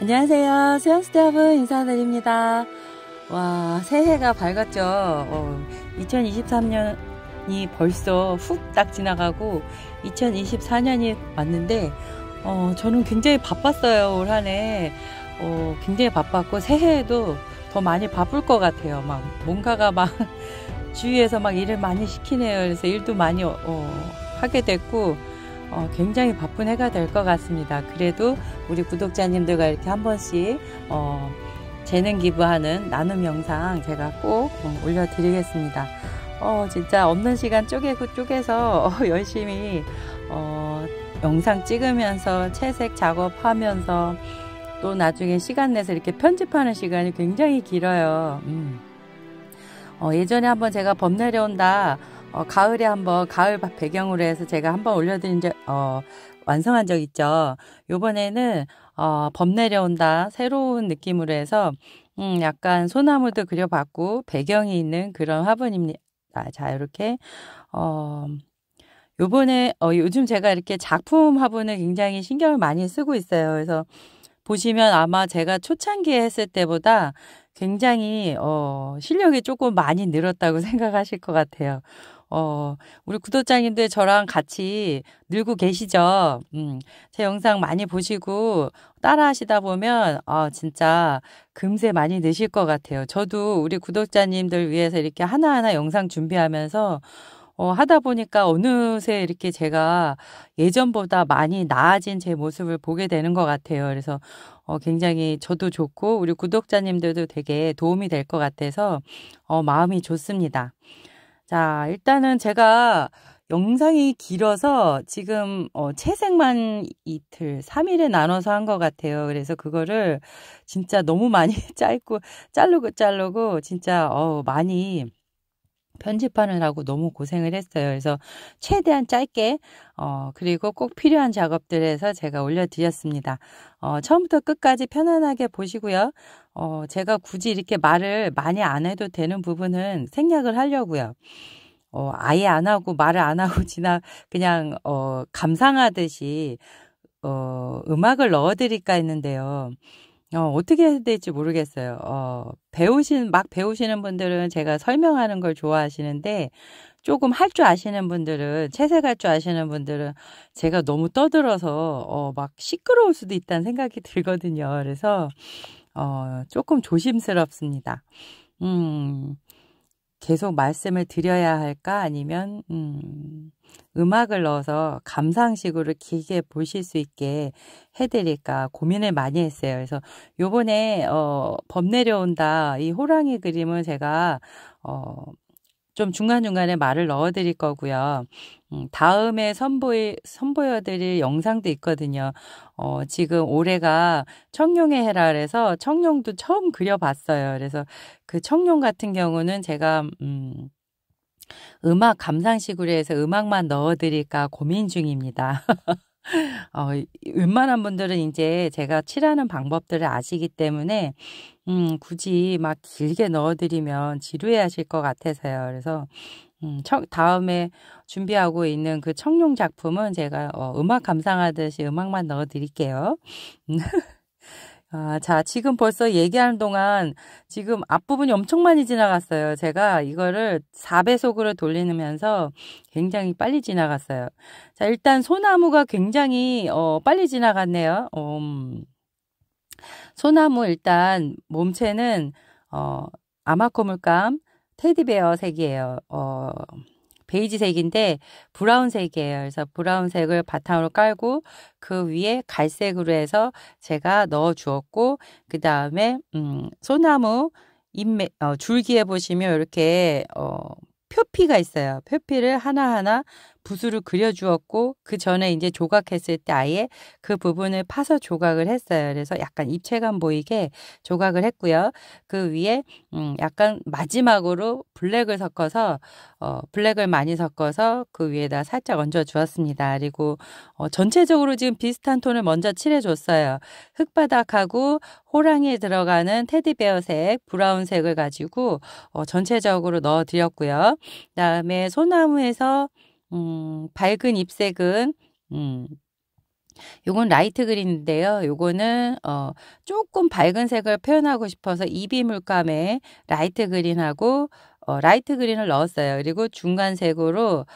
안녕하세요. 수영스타브 인사드립니다. 와, 새해가 밝았죠. 2023년이 벌써 훅 딱 지나가고 2024년이 왔는데 저는 굉장히 바빴어요. 올 한 해 굉장히 바빴고 새해에도 더 많이 바쁠 것 같아요. 막 뭔가가 막 주위에서 막 일을 많이 시키네요. 그래서 일도 많이 하게 됐고 굉장히 바쁜 해가 될 것 같습니다. 그래도 우리 구독자님들과 이렇게 한 번씩 재능 기부하는 나눔 영상 제가 꼭 올려드리겠습니다. 진짜 없는 시간 쪼개서 열심히 영상 찍으면서 채색 작업하면서 또 나중에 시간 내서 이렇게 편집하는 시간이 굉장히 길어요. 예전에 한번 제가 범 내려온다 가을에 한번 가을 배경으로 해서 제가 한번 올려드린 완성한 적 있죠. 요번에는 범 내려온다 새로운 느낌으로 해서 약간 소나무도 그려봤고 배경이 있는 그런 화분입니다. 자, 이렇게 요번에 요즘 제가 이렇게 작품 화분을 굉장히 신경을 많이 쓰고 있어요. 그래서 보시면 아마 제가 초창기에 했을 때보다 굉장히 실력이 조금 많이 늘었다고 생각하실 것 같아요. 우리 구독자님들 저랑 같이 늘고 계시죠? 제 영상 많이 보시고 따라 하시다 보면 진짜 금세 많이 느실 것 같아요. 저도 우리 구독자님들 위해서 이렇게 하나하나 영상 준비하면서 하다 보니까 어느새 이렇게 제가 예전보다 많이 나아진 제 모습을 보게 되는 것 같아요. 그래서 굉장히 저도 좋고 우리 구독자님들도 되게 도움이 될 것 같아서 마음이 좋습니다. 자, 일단은 제가 영상이 길어서 지금 채색만 이틀, 3일에 나눠서 한 것 같아요. 그래서 그거를 진짜 너무 많이 자르고 진짜 많이 편집하느라고 너무 고생을 했어요. 그래서 최대한 짧게 그리고 꼭 필요한 작업들에서 제가 올려드렸습니다. 처음부터 끝까지 편안하게 보시고요. 제가 굳이 이렇게 말을 많이 안 해도 되는 부분은 생략을 하려고요. 아예 안 하고 말을 안 하고 그냥 감상하듯이 음악을 넣어드릴까 했는데요. 어떻게 해야 될지 모르겠어요. 막 배우시는 분들은 제가 설명하는 걸 좋아하시는데, 조금 할 줄 아시는 분들은, 채색할 줄 아시는 분들은 제가 너무 떠들어서, 막 시끄러울 수도 있다는 생각이 들거든요. 그래서, 조금 조심스럽습니다. 계속 말씀을 드려야 할까? 아니면, 음악을 넣어서 감상식으로 길게 보실 수 있게 해드릴까 고민을 많이 했어요. 그래서 요번에 범 내려온다 이 호랑이 그림은 제가 좀 중간중간에 말을 넣어 드릴 거고요. 다음에 선보여드릴 영상도 있거든요. 지금 올해가 청룡의 해라 그래서 청룡도 처음 그려봤어요. 그래서 그 청룡 같은 경우는 제가 음악 감상식으로 해서 음악만 넣어드릴까 고민 중입니다. 웬만한 분들은 이제 제가 칠하는 방법들을 아시기 때문에 굳이 막 길게 넣어드리면 지루해 하실 것 같아서요. 그래서 다음에 준비하고 있는 그 청룡 작품은 제가 음악 감상하듯이 음악만 넣어드릴게요. 자, 지금 벌써 얘기하는 동안 지금 앞부분이 엄청 많이 지나갔어요. 제가 이거를 4배속으로 돌리면서 굉장히 빨리 지나갔어요. 자, 일단 소나무가 굉장히 빨리 지나갔네요. 소나무 일단 몸체는 아마코물감 테디베어 색이에요. 베이지색인데 브라운색이에요. 그래서 브라운색을 바탕으로 깔고 그 위에 갈색으로 해서 제가 넣어 주었고 그 다음에 소나무 줄기에 보시면 이렇게 표피가 있어요. 표피를 하나하나 붓으로 그려주었고 그 전에 이제 조각했을 때 아예 그 부분을 파서 조각을 했어요. 그래서 약간 입체감 보이게 조각을 했고요. 그 위에 약간 마지막으로 블랙을 많이 섞어서 그 위에다 살짝 얹어 주었습니다. 그리고 전체적으로 지금 비슷한 톤을 먼저 칠해줬어요. 흙바닥하고 호랑이에 들어가는 테디베어색, 브라운색을 가지고 전체적으로 넣어드렸고요. 그다음에 소나무에서 밝은 잎색은 요건 라이트 그린인데요. 요거는 조금 밝은 색을 표현하고 싶어서 이비 물감에 라이트 그린하고 라이트 그린을 넣었어요. 그리고 중간색으로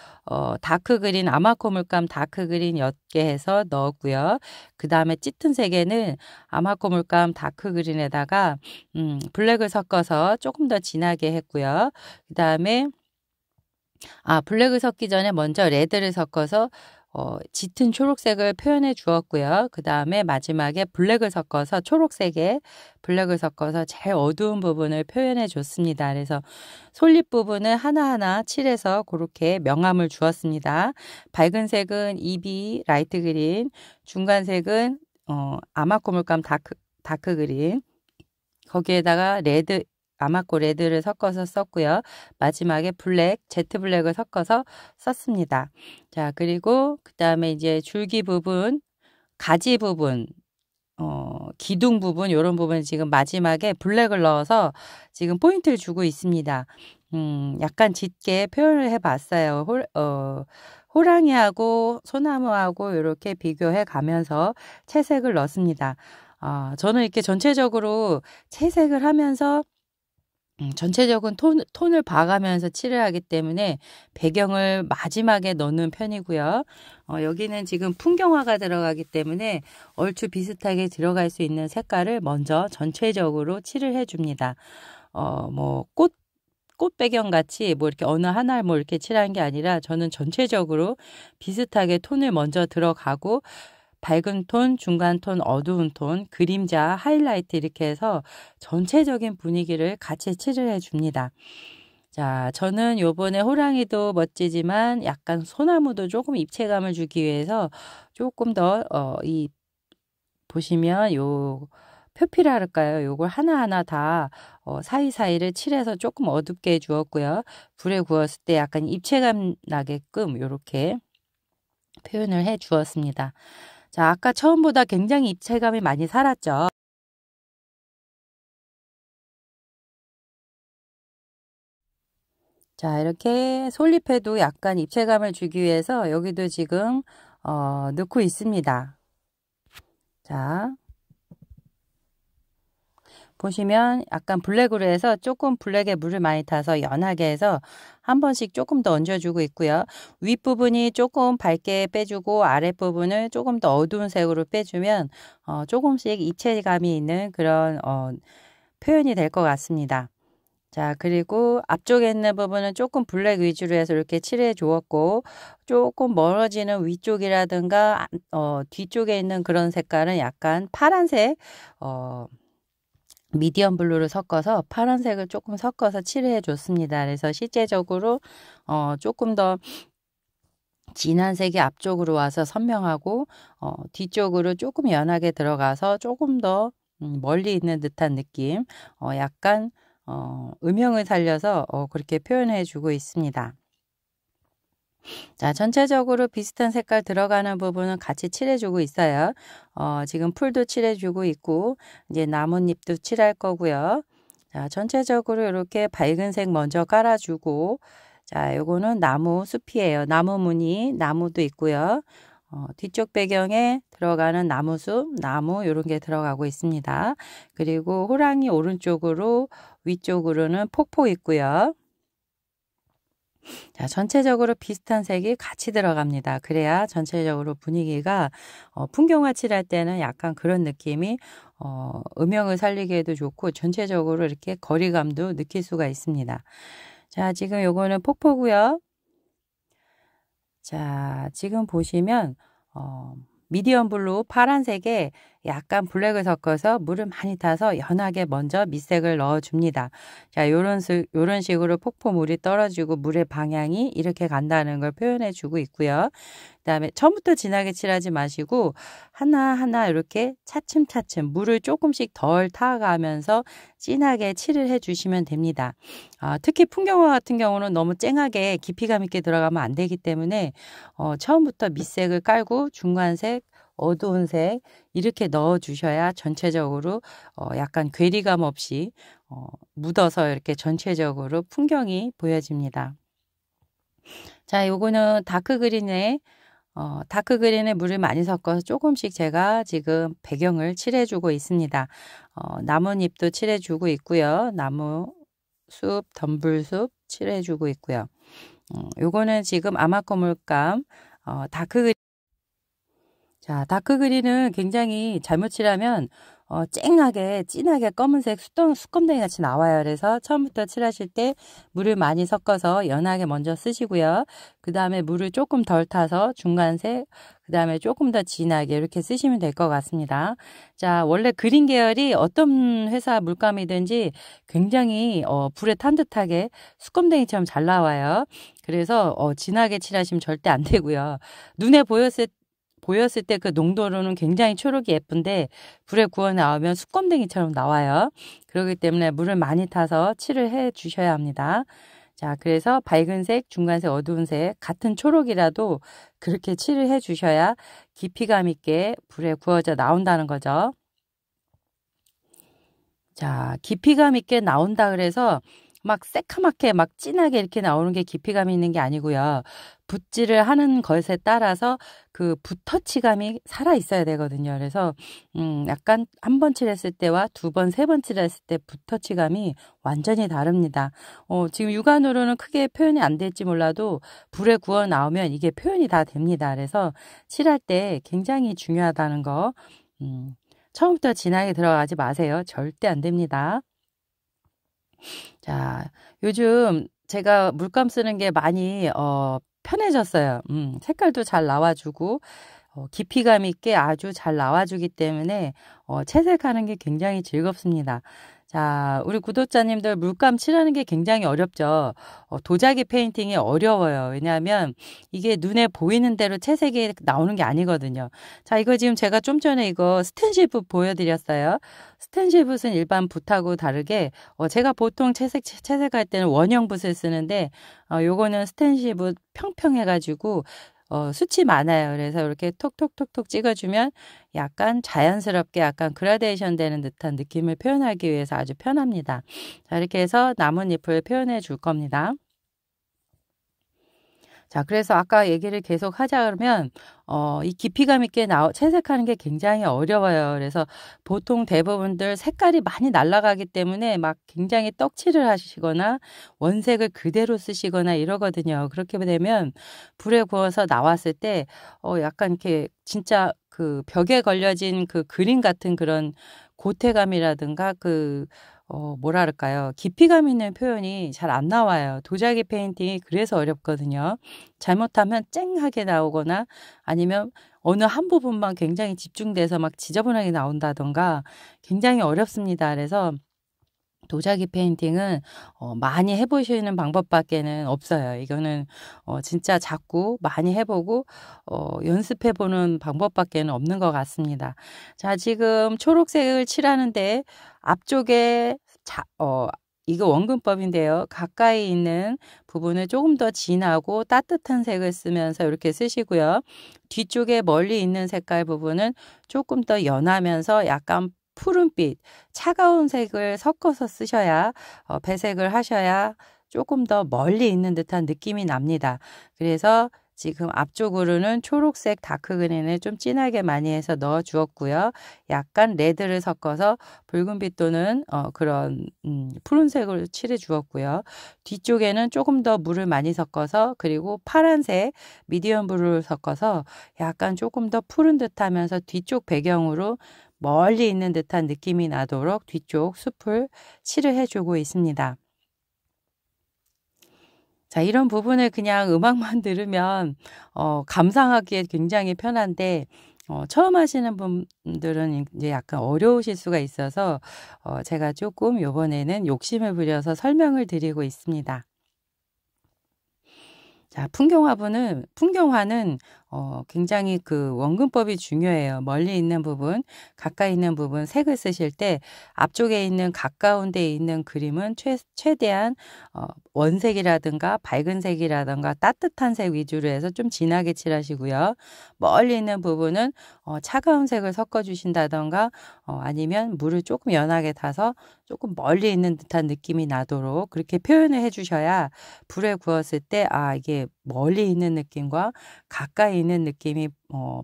다크 그린, 아마코 물감 다크 그린 옅게 해서 넣었고요. 그 다음에 짙은 색에는 아마코 물감 다크 그린에다가 블랙을 섞어서 조금 더 진하게 했고요. 그 다음에 블랙을 섞기 전에 먼저 레드를 섞어서 짙은 초록색을 표현해 주었고요. 그 다음에 마지막에 블랙을 섞어서 초록색에 블랙을 섞어서 제일 어두운 부분을 표현해 줬습니다. 그래서 솔잎 부분을 하나하나 칠해서 그렇게 명암을 주었습니다. 밝은 색은 이비 라이트 그린, 중간색은 아마코 물감 다크 그린, 거기에다가 레드 아마코 레드를 섞어서 썼고요. 마지막에 블랙, 제트 블랙을 섞어서 썼습니다. 자, 그리고 그 다음에 이제 줄기 부분, 가지 부분, 기둥 부분, 이런 부분 지금 마지막에 블랙을 넣어서 지금 포인트를 주고 있습니다. 약간 짙게 표현을 해봤어요. 호랑이하고 소나무하고 이렇게 비교해 가면서 채색을 넣습니다. 저는 이렇게 전체적으로 채색을 하면서 전체적인 톤을 봐가면서 칠을 하기 때문에 배경을 마지막에 넣는 편이고요. 여기는 지금 풍경화가 들어가기 때문에 얼추 비슷하게 들어갈 수 있는 색깔을 먼저 전체적으로 칠을 해줍니다. 뭐 꽃 배경 같이 뭐 이렇게 어느 하나를 뭐 이렇게 칠한 게 아니라 저는 전체적으로 비슷하게 톤을 먼저 들어가고 밝은 톤, 중간 톤, 어두운 톤, 그림자, 하이라이트 이렇게 해서 전체적인 분위기를 같이 칠을 해줍니다. 자, 저는 요번에 호랑이도 멋지지만 약간 소나무도 조금 입체감을 주기 위해서 조금 더 보시면 요 표피라 할까요? 요걸 하나하나 다 사이사이를 칠해서 조금 어둡게 해 주었고요. 불에 구웠을 때 약간 입체감 나게끔 요렇게 표현을 해 주었습니다. 자, 아까 처음보다 굉장히 입체감이 많이 살았죠. 자, 이렇게 솔잎에도 약간 입체감을 주기 위해서 여기도 지금 넣고 있습니다. 자, 보시면 약간 블랙으로 해서 조금 블랙에 물을 많이 타서 연하게 해서 한 번씩 조금 더 얹어주고 있고요. 윗부분이 조금 밝게 빼주고 아랫부분을 조금 더 어두운 색으로 빼주면 조금씩 입체감이 있는 그런 표현이 될 것 같습니다. 자, 그리고 앞쪽에 있는 부분은 조금 블랙 위주로 해서 이렇게 칠해 주었고 조금 멀어지는 위쪽이라든가 뒤쪽에 있는 그런 색깔은 약간 파란색 미디엄 블루를 섞어서 파란색을 조금 섞어서 칠해 줬습니다. 그래서 실제적으로 조금 더 진한 색이 앞쪽으로 와서 선명하고 뒤쪽으로 조금 연하게 들어가서 조금 더 멀리 있는 듯한 느낌, 약간 음영을 살려서 그렇게 표현해 주고 있습니다. 자, 전체적으로 비슷한 색깔 들어가는 부분은 같이 칠해주고 있어요. 지금 풀도 칠해주고 있고 이제 나뭇잎도 칠할 거고요. 자, 전체적으로 이렇게 밝은 색 먼저 깔아주고 자, 요거는 나무 숲이에요. 나무 무늬, 나무도 있고요. 뒤쪽 배경에 들어가는 나무숲, 나무 이런 게 들어가고 있습니다. 그리고 호랑이 오른쪽으로 위쪽으로는 폭포 있고요. 자, 전체적으로 비슷한 색이 같이 들어갑니다. 그래야 전체적으로 분위기가 풍경화 칠할 때는 약간 그런 느낌이 음영을 살리기에도 좋고 전체적으로 이렇게 거리감도 느낄 수가 있습니다. 자, 지금 요거는 폭포고요. 자, 지금 보시면 미디엄 블루 파란색에 약간 블랙을 섞어서 물을 많이 타서 연하게 먼저 밑색을 넣어줍니다. 자, 요런 식으로 폭포물이 떨어지고 물의 방향이 이렇게 간다는 걸 표현해 주고 있고요. 그 다음에 처음부터 진하게 칠하지 마시고 하나하나 이렇게 차츰차츰 물을 조금씩 덜 타가면서 진하게 칠을 해 주시면 됩니다. 특히 풍경화 같은 경우는 너무 쨍하게 깊이감 있게 들어가면 안 되기 때문에 처음부터 밑색을 깔고 중간색, 어두운 색 이렇게 넣어 주셔야 전체적으로 약간 괴리감 없이 묻어서 이렇게 전체적으로 풍경이 보여집니다. 자, 요거는 다크 그린에 다크 그린에 물을 많이 섞어서 조금씩 제가 지금 배경을 칠해주고 있습니다. 나뭇잎도 칠해주고 있고요. 나무 숲, 덤불숲 칠해주고 있고요. 요거는 지금 아마코 물감 다크 그린. 자, 다크 그린은 굉장히 잘못 칠하면 쨍하게 진하게 검은색 수검댕이 같이 나와요. 그래서 처음부터 칠하실 때 물을 많이 섞어서 연하게 먼저 쓰시고요. 그 다음에 물을 조금 덜 타서 중간색, 그 다음에 조금 더 진하게 이렇게 쓰시면 될 것 같습니다. 자, 원래 그린 계열이 어떤 회사 물감이든지 굉장히 불에 탄 듯하게 수검댕이처럼 잘 나와요. 그래서 진하게 칠하시면 절대 안 되고요. 눈에 보였을 때 그 농도로는 굉장히 초록이 예쁜데 불에 구워 나오면 수검댕이처럼 나와요. 그렇기 때문에 물을 많이 타서 칠을 해 주셔야 합니다. 자, 그래서 밝은색, 중간색, 어두운 색 같은 초록이라도 그렇게 칠을 해 주셔야 깊이감 있게 불에 구워져 나온다는 거죠. 자, 깊이감 있게 나온다 그래서 막 새카맣게 막 진하게 이렇게 나오는 게 깊이감이 있는 게 아니고요. 붓질을 하는 것에 따라서 그 붓터치감이 살아 있어야 되거든요. 그래서 약간 한 번 칠했을 때와 두 번, 세 번 칠했을 때 붓터치감이 완전히 다릅니다. 지금 육안으로는 크게 표현이 안 될지 몰라도 불에 구워 나오면 이게 표현이 다 됩니다. 그래서 칠할 때 굉장히 중요하다는 거 처음부터 진하게 들어가지 마세요. 절대 안 됩니다. 자, 요즘 제가 물감 쓰는 게 많이 편해졌어요. 색깔도 잘 나와주고 깊이감 있게 아주 잘 나와주기 때문에 채색하는 게 굉장히 즐겁습니다. 자, 우리 구독자님들 물감 칠하는 게 굉장히 어렵죠. 도자기 페인팅이 어려워요. 왜냐하면 이게 눈에 보이는 대로 채색이 나오는 게 아니거든요. 자, 이거 지금 제가 좀 전에 이거 스텐실붓 보여드렸어요. 스텐실붓은 일반 붓하고 다르게 제가 보통 채색할 때는 원형붓을 쓰는데 요거는 스텐실붓 평평해가지고 숱이 많아요. 그래서 이렇게 톡톡톡톡 찍어주면 약간 자연스럽게 약간 그라데이션 되는 듯한 느낌을 표현하기 위해서 아주 편합니다. 자, 이렇게 해서 나뭇잎을 표현해 줄 겁니다. 자, 그래서 아까 얘기를 계속 하자 그러면 이 깊이감 있게 채색하는 게 굉장히 어려워요. 그래서 보통 대부분들 색깔이 많이 날아가기 때문에 막 굉장히 떡칠을 하시거나 원색을 그대로 쓰시거나 이러거든요. 그렇게 되면 불에 구워서 나왔을 때 약간 이렇게 진짜 그 벽에 걸려진 그 그림 같은 그런 고태감이라든가 뭐랄까요. 깊이감 있는 표현이 잘 안 나와요. 도자기 페인팅이 그래서 어렵거든요. 잘못하면 쨍하게 나오거나 아니면 어느 한 부분만 굉장히 집중돼서 막 지저분하게 나온다던가 굉장히 어렵습니다. 그래서 도자기 페인팅은 많이 해보시는 방법밖에는 없어요. 이거는 진짜 자꾸 많이 해보고 연습해보는 방법밖에는 없는 것 같습니다. 자, 지금 초록색을 칠하는데 앞쪽에 이거 원근법인데요. 가까이 있는 부분을 조금 더 진하고 따뜻한 색을 쓰면서 이렇게 쓰시고요. 뒤쪽에 멀리 있는 색깔 부분은 조금 더 연하면서 약간 푸른빛, 차가운 색을 섞어서 쓰셔야 배색을 하셔야 조금 더 멀리 있는 듯한 느낌이 납니다. 그래서 지금 앞쪽으로는 초록색 다크 그린을 좀 진하게 많이 해서 넣어 주었고요. 약간 레드를 섞어서 붉은빛 또는 그런 푸른색으로 칠해 주었고요. 뒤쪽에는 조금 더 물을 많이 섞어서 그리고 파란색 미디엄 블루를 섞어서 약간 조금 더 푸른 듯하면서 뒤쪽 배경으로 멀리 있는 듯한 느낌이 나도록 뒤쪽 숲을 칠을 해주고 있습니다. 자, 이런 부분을 그냥 음악만 들으면 감상하기에 굉장히 편한데 처음 하시는 분들은 이제 약간 어려우실 수가 있어서 제가 조금 이번에는 욕심을 부려서 설명을 드리고 있습니다. 자, 풍경화는 굉장히 그 원근법이 중요해요. 멀리 있는 부분, 가까이 있는 부분 색을 쓰실 때 앞쪽에 있는 가까운 데에 있는 그림은 최대한 원색이라든가 밝은 색이라든가 따뜻한 색 위주로 해서 좀 진하게 칠하시고요. 멀리 있는 부분은 차가운 색을 섞어 주신다던가 아니면 물을 조금 연하게 타서 조금 멀리 있는 듯한 느낌이 나도록 그렇게 표현을 해 주셔야 불에 구웠을 때 이게 멀리 있는 느낌과 가까이 있는 느낌이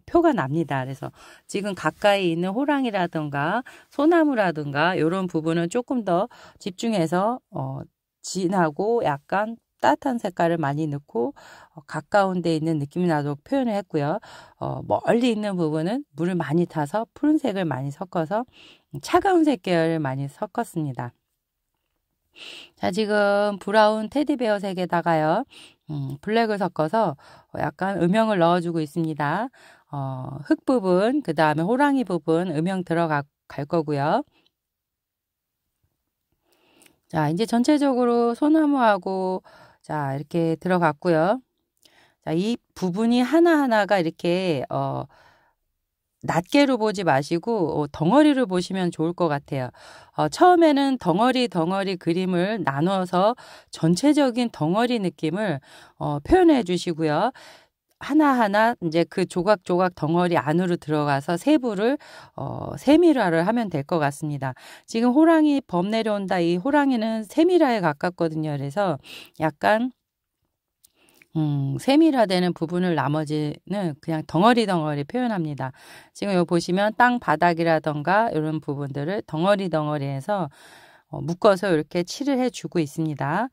표가 납니다. 그래서 지금 가까이 있는 호랑이라든가 소나무라든가 이런 부분은 조금 더 집중해서 진하고 약간 따뜻한 색깔을 많이 넣고 가까운 데 있는 느낌이 나도록 표현을 했고요. 멀리 있는 부분은 물을 많이 타서 푸른색을 많이 섞어서 차가운 색 계열을 많이 섞었습니다. 자, 지금 브라운 테디베어 색에다가요. 블랙을 섞어서 약간 음영을 넣어주고 있습니다. 흙 부분, 그 다음에 호랑이 부분 음영 들어갈 거고요. 자, 이제 전체적으로 소나무하고 자, 이렇게 들어갔고요. 자, 이 부분이 하나하나가 이렇게 낱개로 보지 마시고 덩어리를 보시면 좋을 것 같아요. 처음에는 덩어리 그림을 나눠서 전체적인 덩어리 느낌을 표현해 주시고요. 하나하나 이제 그 조각조각 덩어리 안으로 들어가서 세부를 세밀화를 하면 될 것 같습니다. 지금 호랑이 범 내려온다. 이 호랑이는 세밀화에 가깝거든요. 그래서 약간 세밀화되는 부분을 나머지는 그냥 덩어리 표현합니다. 지금 여기 보시면 땅 바닥이라던가 이런 부분들을 덩어리해서 묶어서 이렇게 칠을 해주고 있습니다.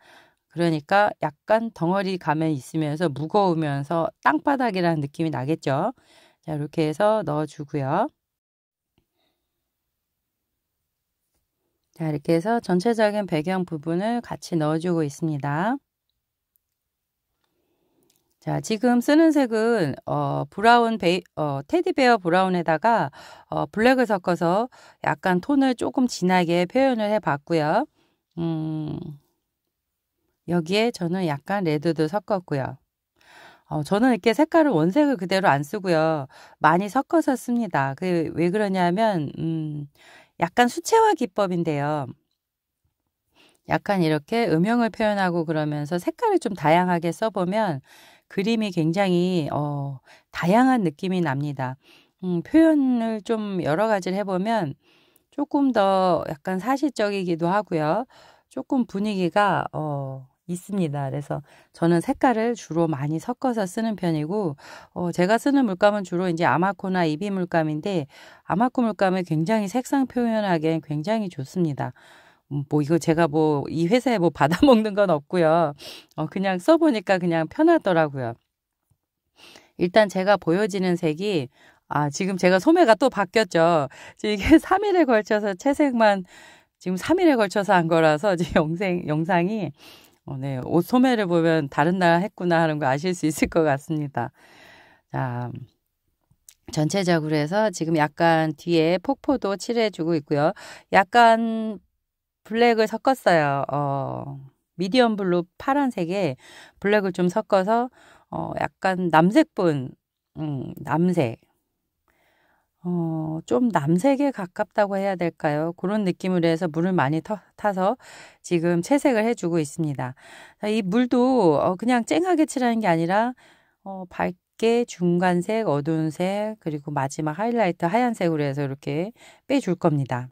그러니까 약간 덩어리 감에 있으면서 무거우면서 땅바닥이라는 느낌이 나겠죠. 자, 이렇게 해서 넣어주고요. 자, 이렇게 해서 전체적인 배경 부분을 같이 넣어주고 있습니다. 자, 지금 쓰는 색은 브라운 테디베어 브라운에다가 블랙을 섞어서 약간 톤을 조금 진하게 표현을 해 봤고요. 여기에 저는 약간 레드도 섞었고요. 저는 이렇게 색깔을 원색을 그대로 안 쓰고요. 많이 섞어서 씁니다. 왜 그러냐면 약간 수채화 기법인데요. 약간 이렇게 음영을 표현하고 그러면서 색깔을 좀 다양하게 써보면 그림이 굉장히 다양한 느낌이 납니다. 표현을 좀 여러 가지를 해보면 조금 더 약간 사실적이기도 하고요. 조금 분위기가 있습니다. 그래서 저는 색깔을 주로 많이 섞어서 쓰는 편이고 제가 쓰는 물감은 주로 이제 아마코나 이비 물감인데 아마코 물감을 굉장히 색상 표현하기엔 굉장히 좋습니다. 뭐 이거 제가 뭐 이 회사에 뭐 받아먹는 건 없고요. 그냥 써보니까 그냥 편하더라고요. 일단 제가 보여지는 색이 지금 제가 소매가 또 바뀌었죠. 이게 3일에 걸쳐서 채색만 지금 3일에 걸쳐서 한 거라서 지금 영상이 네, 옷 소매를 보면 다른 날 했구나 하는 거 아실 수 있을 것 같습니다. 자, 전체적으로 해서 지금 약간 뒤에 폭포도 칠해주고 있고요. 약간 블랙을 섞었어요. 미디엄 블루 파란색에 블랙을 좀 섞어서 약간 남색분, 남색. 좀 남색에 가깝다고 해야 될까요? 그런 느낌으로 해서 물을 많이 타서 지금 채색을 해주고 있습니다. 이 물도 그냥 쨍하게 칠하는 게 아니라 밝게 중간색, 어두운 색, 그리고 마지막 하이라이트 하얀색으로 해서 이렇게 빼줄 겁니다.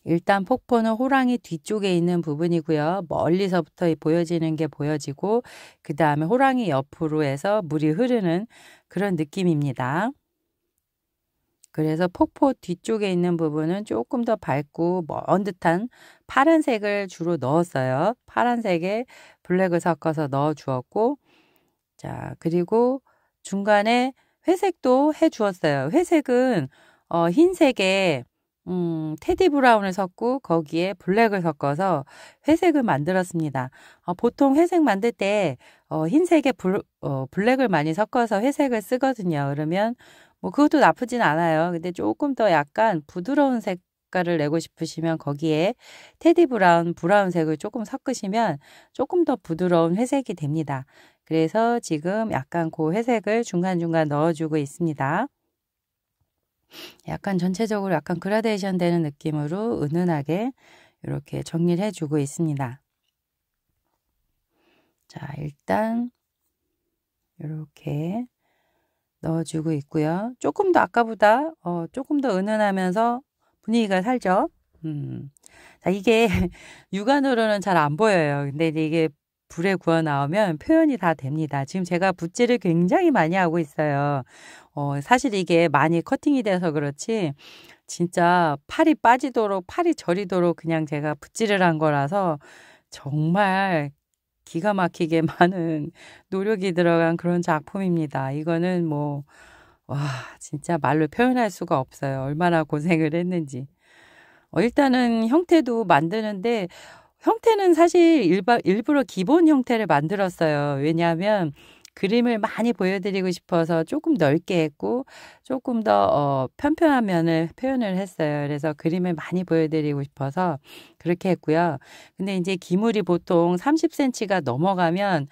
일단 폭포는 호랑이 뒤쪽에 있는 부분이고요. 멀리서부터 보여지는 게 보여지고 그 다음에 호랑이 옆으로 해서 물이 흐르는 그런 느낌입니다. 그래서 폭포 뒤쪽에 있는 부분은 조금 더 밝고 먼 듯한 파란색을 주로 넣었어요. 파란색에 블랙을 섞어서 넣어 주었고 자, 그리고 중간에 회색도 해 주었어요. 회색은 흰색에 테디 브라운을 섞고 거기에 블랙을 섞어서 회색을 만들었습니다. 보통 회색 만들 때 흰색에 블랙을 많이 섞어서 회색을 쓰거든요. 그러면 뭐 그것도 나쁘진 않아요. 근데 조금 더 약간 부드러운 색깔을 내고 싶으시면 거기에 테디 브라운색을 조금 섞으시면 조금 더 부드러운 회색이 됩니다. 그래서 지금 약간 그 회색을 중간중간 넣어주고 있습니다. 약간 전체적으로 약간 그라데이션 되는 느낌으로 은은하게 이렇게 정리를 해주고 있습니다. 자, 일단 이렇게 넣어주고 있고요. 조금 더 아까보다 조금 더 은은하면서 분위기가 살죠. 자, 이게 육안으로는 잘 안 보여요. 근데 이게 불에 구워 나오면 표현이 다 됩니다. 지금 제가 붓질을 굉장히 많이 하고 있어요. 사실 이게 많이 커팅이 돼서 그렇지 진짜 팔이 빠지도록 팔이 저리도록 그냥 제가 붓질을 한 거라서 정말 기가 막히게 많은 노력이 들어간 그런 작품입니다. 이거는 뭐, 와, 진짜 말로 표현할 수가 없어요. 얼마나 고생을 했는지. 일단은 형태도 만드는데, 형태는 사실 일부러 기본 형태를 만들었어요. 왜냐하면 그림을 많이 보여드리고 싶어서 조금 넓게 했고, 조금 더 편편한 면을 표현을 했어요. 그래서 그림을 많이 보여드리고 싶어서 그렇게 했고요. 근데 이제 기물이 보통 30cm가 넘어가면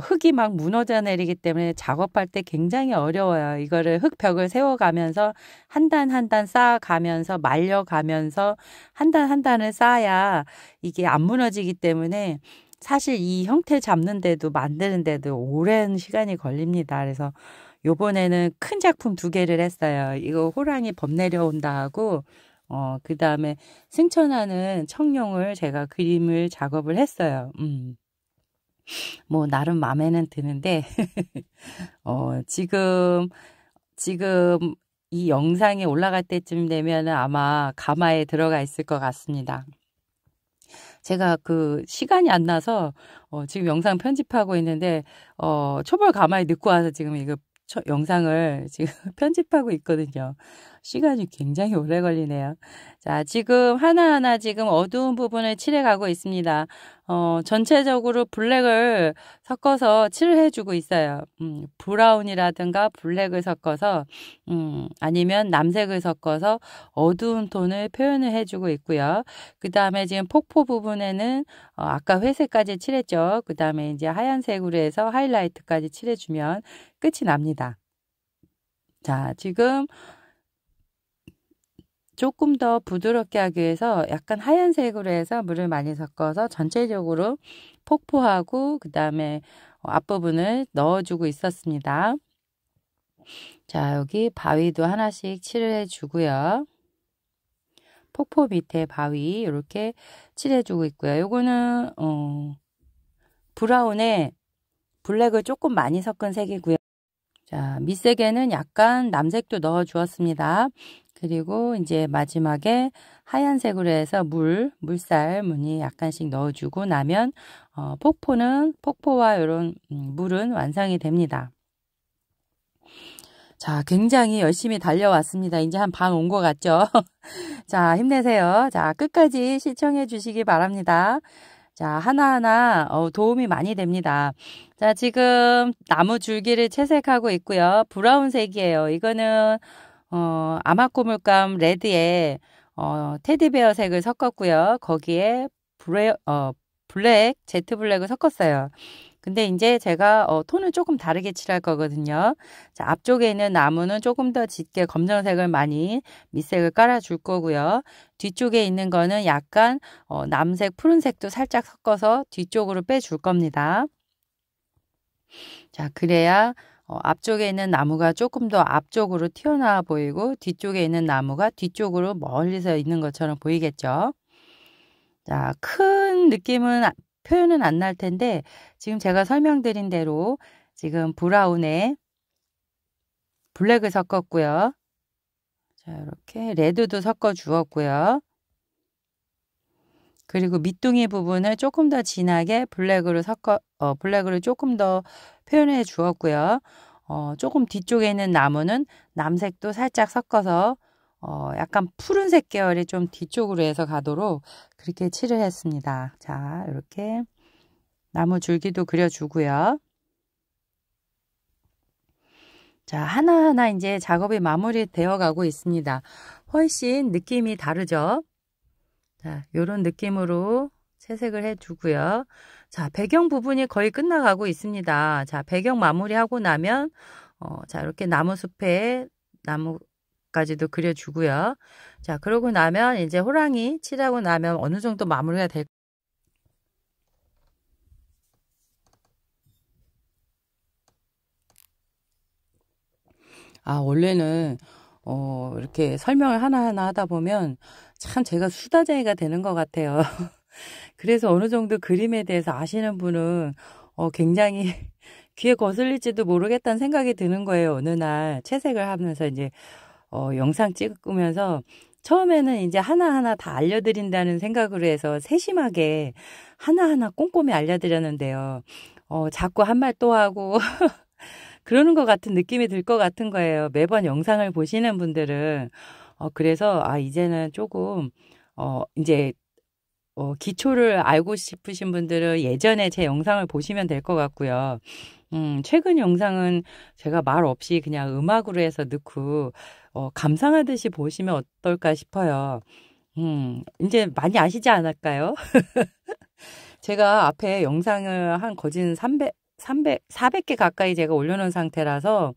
흙이 막 무너져 내리기 때문에 작업할 때 굉장히 어려워요. 이거를 흙벽을 세워가면서 한 단 한 단 쌓아가면서 말려가면서 한 단 한 단을 쌓아야 이게 안 무너지기 때문에 사실 이 형태 잡는데도 만드는데도 오랜 시간이 걸립니다. 그래서 요번에는 큰 작품 2개를 했어요. 이거 호랑이 범 내려온다 하고 그 다음에 승천하는 청룡을 제가 그림을 작업을 했어요. 뭐 나름 마음에는 드는데 지금 이 영상이 올라갈 때쯤 되면은 아마 가마에 들어가 있을 것 같습니다. 제가 그 시간이 안 나서 지금 영상 편집하고 있는데 초벌 가마에 넣고 와서 지금 이거 영상을 지금 편집하고 있거든요. 시간이 굉장히 오래 걸리네요. 자, 지금 하나하나 지금 어두운 부분을 칠해가고 있습니다. 전체적으로 블랙을 섞어서 칠을 해주고 있어요. 브라운이라든가 블랙을 섞어서, 아니면 남색을 섞어서 어두운 톤을 표현을 해주고 있고요. 그 다음에 지금 폭포 부분에는 아까 회색까지 칠했죠. 그 다음에 이제 하얀색으로 해서 하이라이트까지 칠해주면 끝이 납니다. 자, 지금 조금 더 부드럽게 하기 위해서 약간 하얀색으로 해서 물을 많이 섞어서 전체적으로 폭포하고 그 다음에 앞부분을 넣어주고 있었습니다. 자, 여기 바위도 하나씩 칠해 주고요. 폭포 밑에 바위 이렇게 칠해주고 있고요. 요거는 브라운에 블랙을 조금 많이 섞은 색이고요. 자, 밑색에는 약간 남색도 넣어 주었습니다. 그리고 이제 마지막에 하얀색으로 해서 물살 무늬 약간씩 넣어주고 나면 폭포와 이런 물은 완성이 됩니다. 자, 굉장히 열심히 달려왔습니다. 이제 한 반 온 것 같죠? 자, 힘내세요. 자, 끝까지 시청해 주시기 바랍니다. 자, 하나하나 도움이 많이 됩니다. 자, 지금 나무 줄기를 채색하고 있고요. 브라운색이에요. 이거는 아마꼬물감 레드에 테디베어 색을 섞었고요. 거기에 블랙, 제트 블랙을 섞었어요. 근데 이제 제가 톤을 조금 다르게 칠할 거거든요. 자, 앞쪽에 있는 나무는 조금 더 짙게 검정색을 많이 밑색을 깔아줄 거고요. 뒤쪽에 있는 거는 약간 남색, 푸른색도 살짝 섞어서 뒤쪽으로 빼줄 겁니다. 자, 그래야 앞쪽에 있는 나무가 조금 더 앞쪽으로 튀어나와 보이고 뒤쪽에 있는 나무가 뒤쪽으로 멀리서 있는 것처럼 보이겠죠. 자, 큰 느낌은 표현은 안 날 텐데 지금 제가 설명드린 대로 지금 브라운에 블랙을 섞었고요. 자, 이렇게 레드도 섞어 주었고요. 그리고 밑둥이 부분을 조금 더 진하게 블랙으로 블랙으로 조금 더 표현해 주었고요. 조금 뒤쪽에 있는 나무는 남색도 살짝 섞어서 약간 푸른색 계열이 좀 뒤쪽으로 해서 가도록 그렇게 칠을 했습니다. 자, 이렇게 나무 줄기도 그려주고요. 자, 하나하나 이제 작업이 마무리되어 가고 있습니다. 훨씬 느낌이 다르죠? 자, 요런 느낌으로 채색을 해주고요. 자, 배경 부분이 거의 끝나가고 있습니다. 자, 배경 마무리하고 나면 자, 이렇게 나무숲에 나무까지도 그려주고요. 자, 그러고 나면 이제 호랑이 칠하고 나면 어느 정도 마무리가 될 원래는 이렇게 설명을 하나하나 하다 보면 참 제가 수다쟁이가 되는 것 같아요. 그래서 어느 정도 그림에 대해서 아시는 분은 굉장히 귀에 거슬릴지도 모르겠다는 생각이 드는 거예요. 어느 날 채색을 하면서 이제 영상 찍으면서 처음에는 이제 하나하나 다 알려드린다는 생각으로 해서 세심하게 하나하나 꼼꼼히 알려드렸는데요. 자꾸 한 말 또 하고 그러는 것 같은 느낌이 들 것 같은 거예요. 매번 영상을 보시는 분들은. 그래서 이제는 조금 이제 기초를 알고 싶으신 분들은 예전에 제 영상을 보시면 될 것 같고요. 최근 영상은 제가 말 없이 그냥 음악으로 해서 넣고, 감상하듯이 보시면 어떨까 싶어요. 이제 많이 아시지 않을까요? 제가 앞에 영상을 한 거진 400개 가까이 제가 올려놓은 상태라서,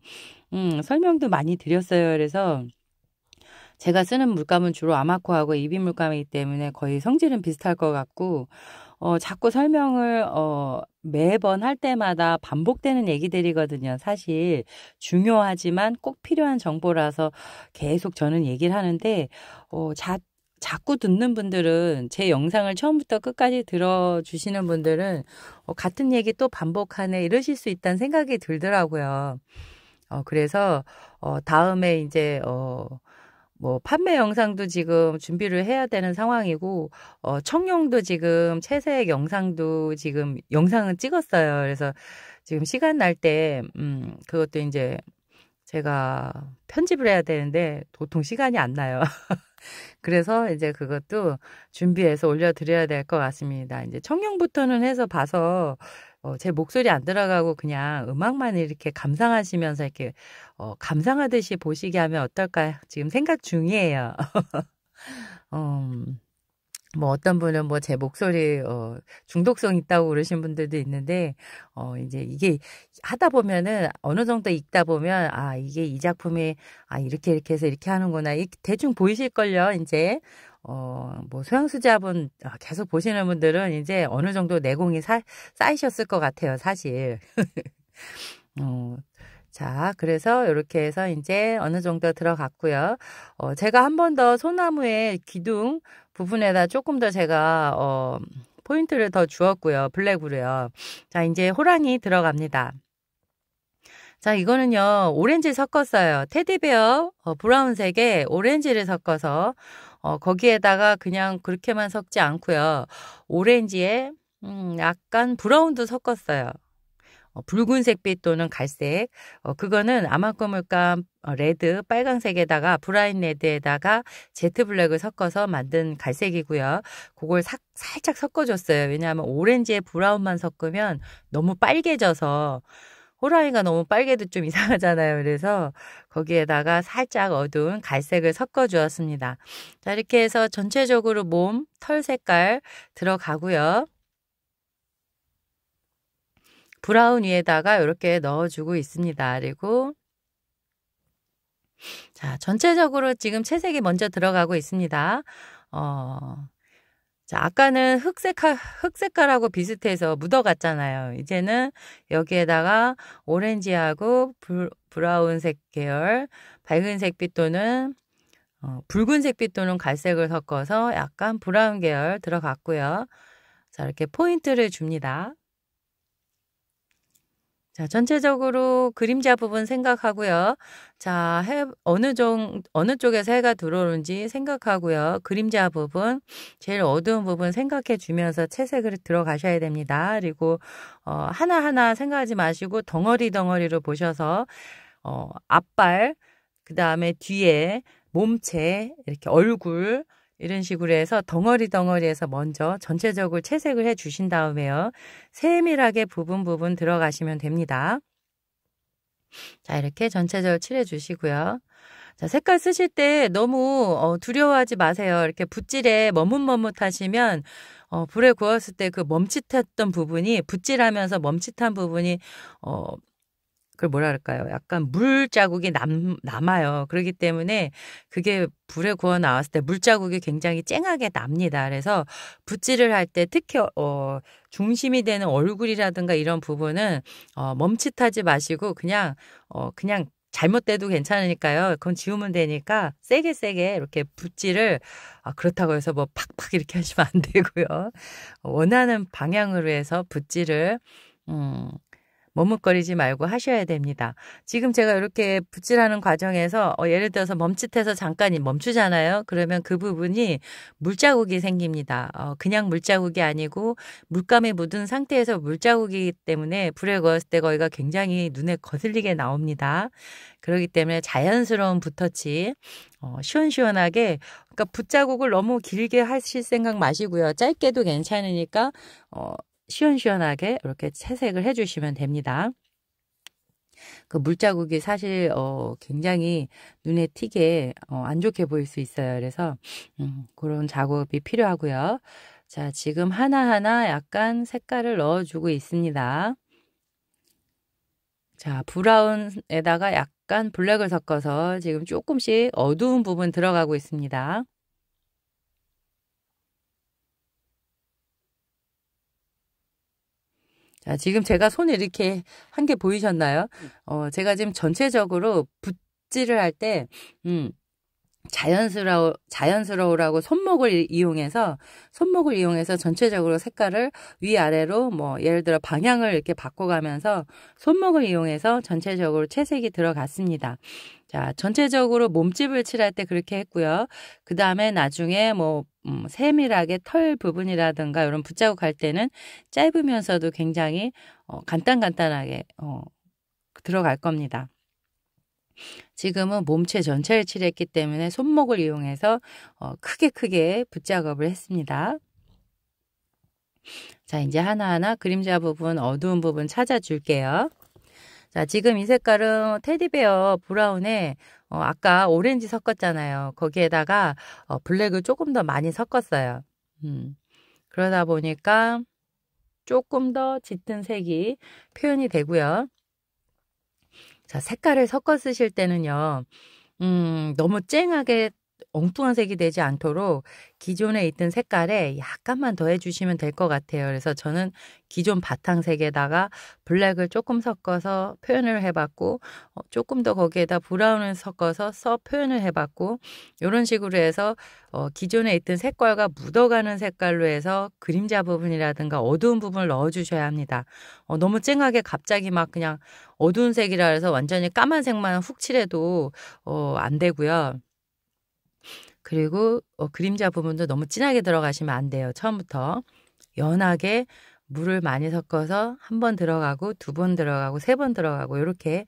설명도 많이 드렸어요. 그래서 제가 쓰는 물감은 주로 아마코하고 이비 물감이기 때문에 거의 성질은 비슷할 것 같고, 자꾸 설명을, 매번 할 때마다 반복되는 얘기들이거든요. 사실 중요하지만 꼭 필요한 정보라서 계속 저는 얘기를 하는데, 자꾸 듣는 분들은 제 영상을 처음부터 끝까지 들어주시는 분들은 같은 얘기 또 반복하네 이러실 수 있다는 생각이 들더라고요. 그래서 다음에 이제 뭐 판매 영상도 지금 준비를 해야 되는 상황이고 청룡도 지금 채색 영상도 지금 영상은 찍었어요. 그래서 지금 시간 날 때 그것도 이제 제가 편집을 해야 되는데 도통 시간이 안 나요. 그래서 이제 그것도 준비해서 올려드려야 될 것 같습니다. 이제 청룡부터는 해서 봐서 제 목소리 안 들어가고 그냥 음악만 이렇게 감상하시면서 이렇게 감상하듯이 보시게 하면 어떨까 지금 생각 중이에요. 뭐 어떤 분은 뭐 제 목소리 중독성 있다고 그러신 분들도 있는데 이제 이게 하다 보면은 어느 정도 읽다 보면 이게 이 작품이 이렇게 해서 이렇게 하는구나 대충 보이실걸요. 이제 뭐 소양수자분 계속 보시는 분들은 이제 어느 정도 내공이 쌓이셨을 것 같아요, 사실. 자, 그래서 이렇게 해서 이제 어느 정도 들어갔고요. 제가 한 번 더 소나무의 기둥 부분에다 조금 더 제가 포인트를 더 주었고요. 블랙으로요. 자, 이제 호랑이 들어갑니다. 자, 이거는요, 오렌지 섞었어요. 테디베어 브라운색에 오렌지를 섞어서 거기에다가 그냥 그렇게만 섞지 않고요. 오렌지에 약간 브라운도 섞었어요. 붉은색빛 또는 갈색. 그거는 아마코 물감 레드 빨강색에다가 브라인 레드에다가 제트 블랙을 섞어서 만든 갈색이고요. 그걸 살짝 섞어줬어요. 왜냐하면 오렌지에 브라운만 섞으면 너무 빨개져서 호랑이가 너무 빨개도 좀 이상하잖아요. 그래서 거기에다가 살짝 어두운 갈색을 섞어 주었습니다. 자, 이렇게 해서 전체적으로 몸, 털 색깔 들어가고요. 브라운 위에다가 이렇게 넣어주고 있습니다. 그리고 자, 전체적으로 지금 채색이 먼저 들어가고 있습니다. 자, 아까는 흑색깔하고 비슷해서 묻어갔잖아요. 이제는 여기에다가 오렌지하고 브라운색 계열, 밝은색빛 또는 붉은색빛 또는 갈색을 섞어서 약간 브라운 계열 들어갔고요. 자, 이렇게 포인트를 줍니다. 자, 전체적으로 그림자 부분 생각하고요. 자, 어느 쪽에서 해가 들어오는지 생각하고요. 그림자 부분, 제일 어두운 부분 생각해 주면서 채색을 들어가셔야 됩니다. 그리고 하나하나 생각하지 마시고 덩어리로 보셔서 앞발, 그 다음에 뒤에 몸체, 이렇게 얼굴 이런 식으로 해서 덩어리에서 먼저 전체적으로 채색을 해 주신 다음에요. 세밀하게 부분 들어가시면 됩니다. 자, 이렇게 전체적으로 칠해 주시고요. 자, 색깔 쓰실 때 너무 두려워하지 마세요. 이렇게 붓질에 머뭇하시면 불에 구웠을 때 그 멈칫했던 부분이 붓질하면서 멈칫한 부분이 그걸 뭐라 그럴까요? 약간 물 자국이 남아요. 그렇기 때문에 그게 불에 구워 나왔을 때 물 자국이 굉장히 쨍하게 납니다. 그래서 붓질을 할 때 특히 중심이 되는 얼굴이라든가 이런 부분은 멈칫하지 마시고 그냥 잘못돼도 괜찮으니까요. 그건 지우면 되니까 세게 이렇게 붓질을 그렇다고 해서 뭐 팍팍 이렇게 하시면 안 되고요. 원하는 방향으로 해서 붓질을 머뭇거리지 말고 하셔야 됩니다. 지금 제가 이렇게 붓질하는 과정에서 예를 들어서 멈칫해서 잠깐 멈추잖아요. 그러면 그 부분이 물자국이 생깁니다. 그냥 물자국이 아니고 물감이 묻은 상태에서 물자국이기 때문에 불에 구웠을 때 거기가 굉장히 눈에 거슬리게 나옵니다. 그렇기 때문에 자연스러운 붓터치, 시원시원하게, 그러니까 붓자국을 너무 길게 하실 생각 마시고요. 짧게도 괜찮으니까 시원시원하게 이렇게 채색을 해주시면 됩니다. 그 물자국이 사실 굉장히 눈에 튀게 안 좋게 보일 수 있어요. 그래서 그런 작업이 필요하고요. 자, 지금 하나하나 약간 색깔을 넣어주고 있습니다. 자, 브라운에다가 약간 블랙을 섞어서 지금 조금씩 어두운 부분 들어가고 있습니다. 자, 지금 제가 손에 이렇게 한 게 보이셨나요? 제가 지금 전체적으로 붓질을 할 때, 자연스러우라고 손목을 이용해서 전체적으로 색깔을 위아래로 뭐 예를 들어 방향을 이렇게 바꿔가면서 손목을 이용해서 전체적으로 채색이 들어갔습니다. 자, 전체적으로 몸집을 칠할 때 그렇게 했고요. 그 다음에 나중에 뭐 세밀하게 털 부분이라든가 이런 붓자국 할 때는 짧으면서도 굉장히 간단하게 들어갈 겁니다. 지금은 몸체 전체를 칠했기 때문에 손목을 이용해서 크게 붓작업을 했습니다. 자, 이제 하나하나 그림자 부분, 어두운 부분 찾아줄게요. 자, 지금 이 색깔은 테디베어 브라운에 아까 오렌지 섞었잖아요. 거기에다가 블랙을 조금 더 많이 섞었어요. 그러다 보니까 조금 더 짙은 색이 표현이 되고요. 자, 색깔을 섞어 쓰실 때는요, 너무 쨍하게 엉뚱한 색이 되지 않도록 기존에 있던 색깔에 약간만 더 해주시면 될 것 같아요. 그래서 저는 기존 바탕색에다가 블랙을 조금 섞어서 표현을 해봤고 조금 더 거기에다 브라운을 섞어서 표현을 해봤고 이런 식으로 해서 기존에 있던 색깔과 묻어가는 색깔로 해서 그림자 부분이라든가 어두운 부분을 넣어주셔야 합니다. 너무 쨍하게 갑자기 막 그냥 어두운 색이라 해서 완전히 까만색만 훅 칠해도 안 되고요. 그리고 그림자 부분도 너무 진하게 들어가시면 안 돼요. 처음부터 연하게 물을 많이 섞어서 한 번 들어가고 두 번 들어가고 세 번 들어가고 이렇게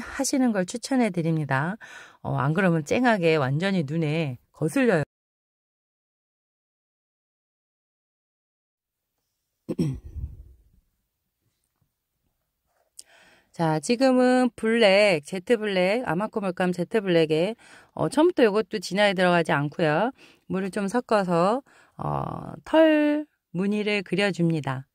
하시는 걸 추천해 드립니다. 안 그러면 쨍하게 완전히 눈에 거슬려요. 자, 지금은 블랙, 제트 블랙, 아마코 물감 제트 블랙에 처음부터 이것도 진하게 들어가지 않고요. 물을 좀 섞어서 털 무늬를 그려줍니다.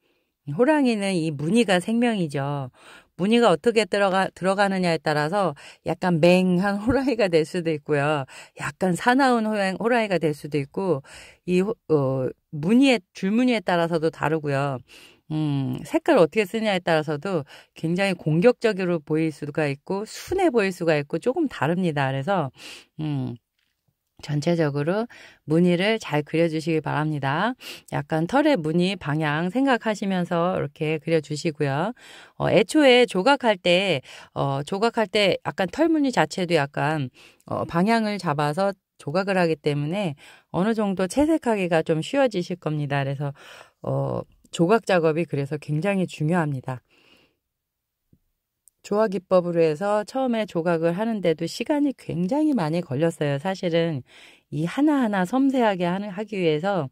호랑이는 이 무늬가 생명이죠. 무늬가 어떻게 들어가느냐에 따라서 약간 맹한 호랑이가 될 수도 있고요. 약간 사나운 호랑이가 될 수도 있고, 이 줄무늬에 따라서도 다르고요. 색깔을 어떻게 쓰냐에 따라서도 굉장히 공격적으로 보일 수가 있고, 순해 보일 수가 있고, 조금 다릅니다. 그래서, 전체적으로 무늬를 잘 그려주시기 바랍니다. 약간 털의 무늬 방향 생각하시면서 이렇게 그려주시고요. 애초에 조각할 때 약간 털 무늬 자체도 약간 방향을 잡아서 조각을 하기 때문에 어느 정도 채색하기가 좀 쉬워지실 겁니다. 그래서 조각 작업이 그래서 굉장히 중요합니다. 조화 기법으로 해서 처음에 조각을 하는데도 시간이 굉장히 많이 걸렸어요. 사실은 이 하나하나 섬세하게 하기 위해서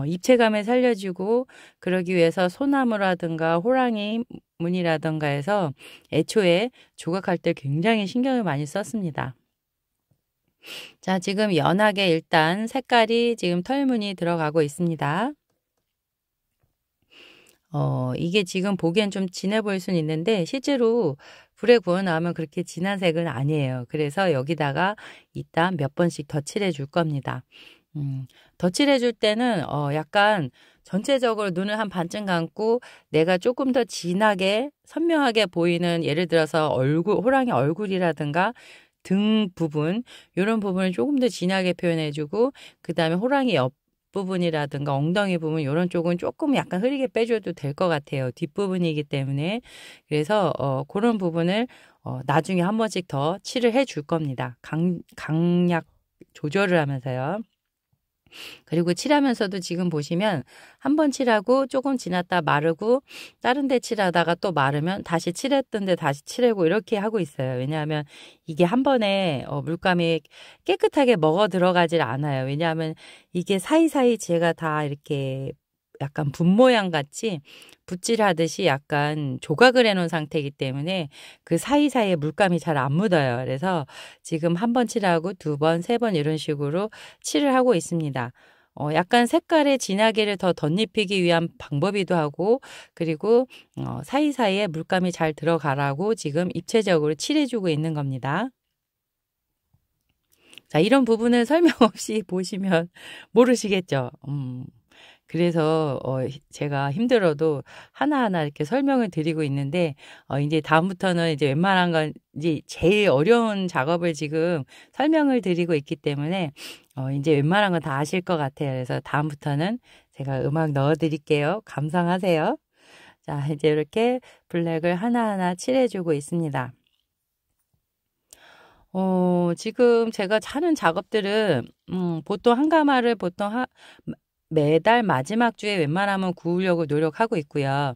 입체감을 살려주고 그러기 위해서 소나무라든가 호랑이 무늬라든가 해서 애초에 조각할 때 굉장히 신경을 많이 썼습니다. 자, 지금 연하게 일단 색깔이 지금 털무늬 들어가고 있습니다. 이게 지금 보기엔 좀 진해 보일 수는 있는데 실제로 불에 구워 나오면 그렇게 진한 색은 아니에요. 그래서 여기다가 이따 몇 번씩 덧칠해 줄 겁니다. 덧칠해 줄 때는 약간 전체적으로 눈을 한 반쯤 감고 내가 조금 더 진하게 선명하게 보이는, 예를 들어서 호랑이 얼굴이라든가 등 부분, 이런 부분을 조금 더 진하게 표현해주고, 그 다음에 호랑이 옆 부분이라든가 엉덩이 부분, 이런 쪽은 조금 약간 흐리게 빼줘도 될 것 같아요. 뒷부분이기 때문에. 그래서 그런 부분을 나중에 한 번씩 더 칠을 해줄 겁니다. 강약 조절을 하면서요. 그리고 칠하면서도 지금 보시면 한 번 칠하고 조금 지났다 마르고, 다른 데 칠하다가 또 마르면 다시 칠했던 데 다시 칠하고, 이렇게 하고 있어요. 왜냐하면 이게 한 번에 물감이 깨끗하게 먹어 들어가질 않아요. 왜냐하면 이게 사이사이 제가 다 이렇게 약간 분 모양 같이 붓질하듯이 약간 조각을 해놓은 상태이기 때문에 그 사이사이에 물감이 잘 안 묻어요. 그래서 지금 한 번 칠하고 두 번, 세 번 이런 식으로 칠을 하고 있습니다. 약간 색깔의 진하기를 더 덧입히기 위한 방법이기도 하고, 그리고 사이사이에 물감이 잘 들어가라고 지금 입체적으로 칠해주고 있는 겁니다. 자, 이런 부분을 설명 없이 보시면 모르시겠죠. 그래서 제가 힘들어도 하나하나 이렇게 설명을 드리고 있는데, 이제 다음부터는 이제 웬만한 건 이제 제일 어려운 작업을 지금 설명을 드리고 있기 때문에 이제 웬만한 건 다 아실 것 같아요. 그래서 다음부터는 제가 음악 넣어 드릴게요. 감상하세요. 자, 이제 이렇게 블랙을 하나하나 칠해주고 있습니다. 지금 제가 하는 작업들은 보통 한 가마를 매달 마지막 주에 웬만하면 구우려고 노력하고 있고요.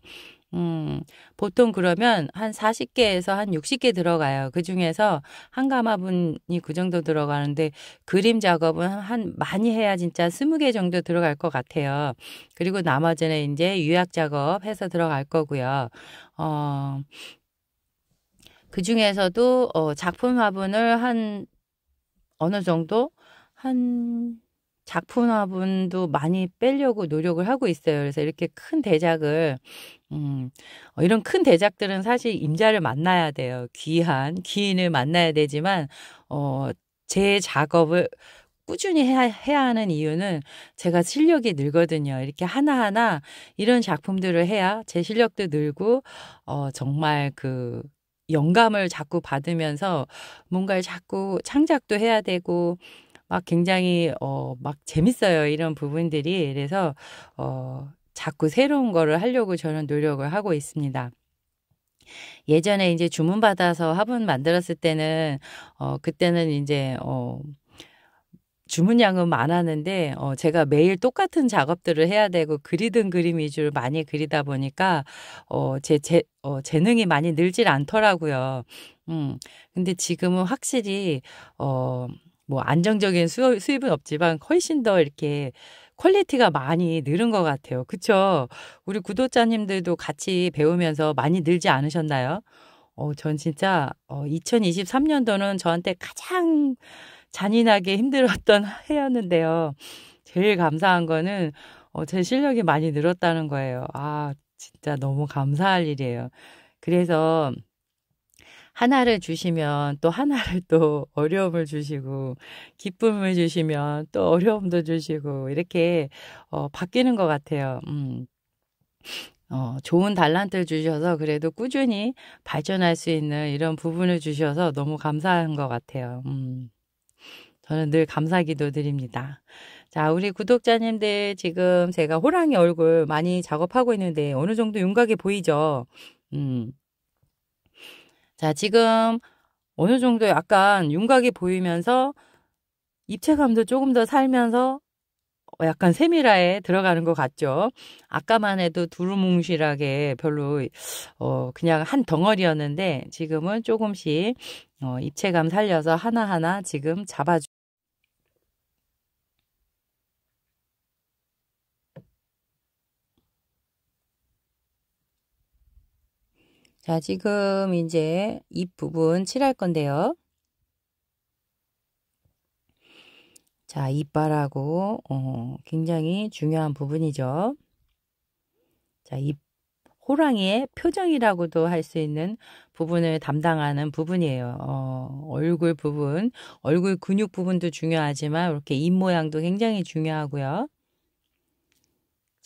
보통 그러면 한 40개에서 한 60개 들어가요. 그 중에서 한 가마분이 그 정도 들어가는데, 그림 작업은 많이 해야 진짜 20개 정도 들어갈 것 같아요. 그리고 나머지는 이제 유약 작업 해서 들어갈 거고요. 그 중에서도 작품 화분을 어느 정도 작품 화분도 많이 빼려고 노력을 하고 있어요. 그래서 이렇게 큰 대작을 이런 큰 대작들은 사실 임자를 만나야 돼요. 귀인을 만나야 되지만 제 작업을 꾸준히 해야 하는 이유는 제가 실력이 늘거든요. 이렇게 하나하나 이런 작품들을 해야 제 실력도 늘고 정말 그 영감을 자꾸 받으면서 뭔가를 자꾸 창작도 해야 되고, 막 굉장히 막 재밌어요. 이런 부분들이. 그래서 자꾸 새로운 거를 하려고 저는 노력을 하고 있습니다. 예전에 이제 주문 받아서 화분 만들었을 때는 그때는 이제 주문량은 많았는데 제가 매일 똑같은 작업들을 해야 되고 그리던 그림 위주로 많이 그리다 보니까 재능이 많이 늘질 않더라고요. 근데 지금은 확실히 뭐 안정적인 수입은 없지만 훨씬 더 이렇게 퀄리티가 많이 늘은 것 같아요. 그쵸? 우리 구독자님들도 같이 배우면서 많이 늘지 않으셨나요? 전 진짜 2023년도는 저한테 가장 잔인하게 힘들었던 해였는데요. 제일 감사한 거는 제 실력이 많이 늘었다는 거예요. 아, 진짜 너무 감사할 일이에요. 그래서 하나를 주시면 또 하나를 또 어려움을 주시고, 기쁨을 주시면 또 어려움도 주시고, 이렇게 바뀌는 것 같아요. 좋은 달란트를 주셔서 그래도 꾸준히 발전할 수 있는 이런 부분을 주셔서 너무 감사한 것 같아요. 저는 늘 감사기도 드립니다. 자, 우리 구독자님들, 지금 제가 호랑이 얼굴 많이 작업하고 있는데 어느 정도 윤곽이 보이죠? 자, 지금 어느 정도 약간 윤곽이 보이면서 입체감도 조금 더 살면서 약간 세밀화에 들어가는 것 같죠? 아까만 해도 두루뭉실하게 별로 그냥 한 덩어리였는데, 지금은 조금씩 입체감 살려서 하나하나 지금 자, 지금 이제 입 부분 칠할 건데요. 자, 이빨하고 굉장히 중요한 부분이죠. 자, 호랑이의 표정이라고도 할 수 있는 부분을 담당하는 부분이에요. 얼굴 부분, 얼굴 근육 부분도 중요하지만 이렇게 입 모양도 굉장히 중요하고요.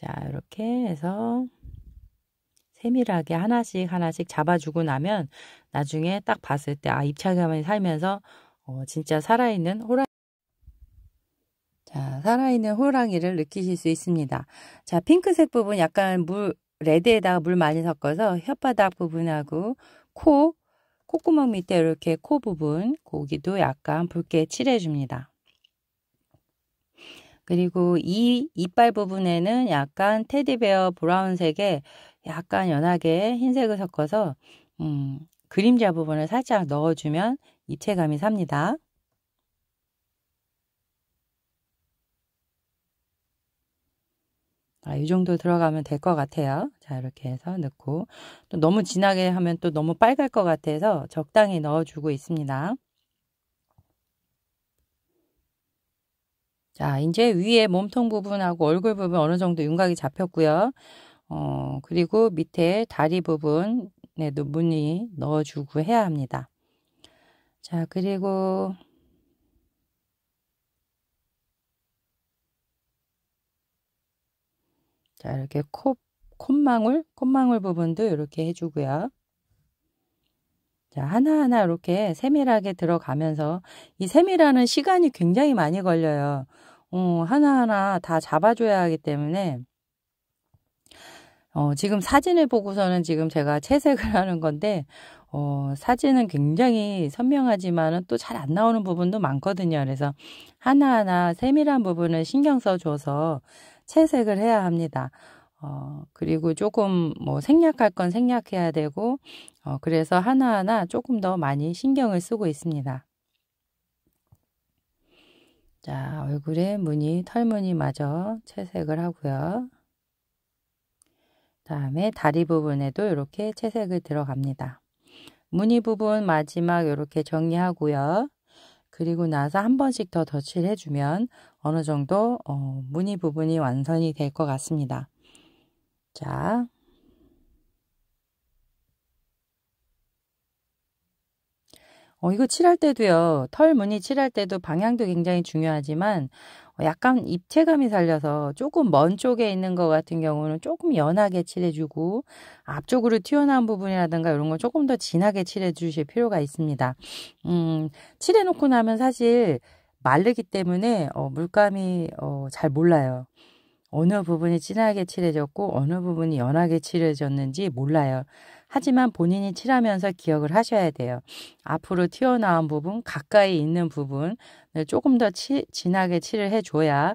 자, 이렇게 해서 세밀하게 하나씩 하나씩 잡아주고 나면 나중에 딱 봤을 때 입체감이 살면서 진짜 살아있는 호랑이를 느끼실 수 있습니다. 자, 핑크색 부분 약간 레드에다가 물 많이 섞어서 혓바닥 부분하고 콧구멍 밑에 이렇게 코 부분, 거기도 약간 붉게 칠해줍니다. 그리고 이 이빨 부분에는 약간 테디베어 브라운색에 약간 연하게 흰색을 섞어서 그림자 부분을 살짝 넣어주면 입체감이 삽니다. 이 정도 들어가면 될 것 같아요. 자, 이렇게 해서 넣고 또 너무 진하게 하면 또 너무 빨갈 것 같아서 적당히 넣어주고 있습니다. 자, 이제 위에 몸통 부분하고 얼굴 부분 어느 정도 윤곽이 잡혔고요. 그리고 밑에 다리 부분에도 무늬 넣어주고 해야 합니다. 자, 그리고 자, 이렇게 콧망울 부분도 이렇게 해주고요. 자, 하나하나 이렇게 세밀하게 들어가면서 이 세밀하는 시간이 굉장히 많이 걸려요. 하나하나 다 잡아줘야 하기 때문에 지금 사진을 보고서는 지금 제가 채색을 하는 건데 사진은 굉장히 선명하지만은 또 잘 안 나오는 부분도 많거든요. 그래서 하나하나 세밀한 부분을 신경 써줘서 채색을 해야 합니다. 그리고 조금 뭐 생략할 건 생략해야 되고 그래서 하나하나 조금 더 많이 신경을 쓰고 있습니다. 자, 얼굴에 무늬, 털무늬마저 채색을 하고요. 다음에 다리 부분에도 이렇게 채색을 들어갑니다. 무늬 부분 마지막 이렇게 정리하고요. 그리고 나서 한 번씩 더 덧칠을 해주면 어느 정도 무늬 부분이 완성이 될 것 같습니다. 자, 이거 칠할 때도요. 털 무늬 칠할 때도 방향도 굉장히 중요하지만 약간 입체감이 살려서 조금 먼 쪽에 있는 것 같은 경우는 조금 연하게 칠해주고 앞쪽으로 튀어나온 부분이라든가 이런 거 조금 더 진하게 칠해주실 필요가 있습니다. 칠해놓고 나면 사실 마르기 때문에 물감이 잘 몰라요. 어느 부분이 진하게 칠해졌고 어느 부분이 연하게 칠해졌는지 몰라요. 하지만 본인이 칠하면서 기억을 하셔야 돼요. 앞으로 튀어나온 부분, 가까이 있는 부분을 조금 더 진하게 칠을 해줘야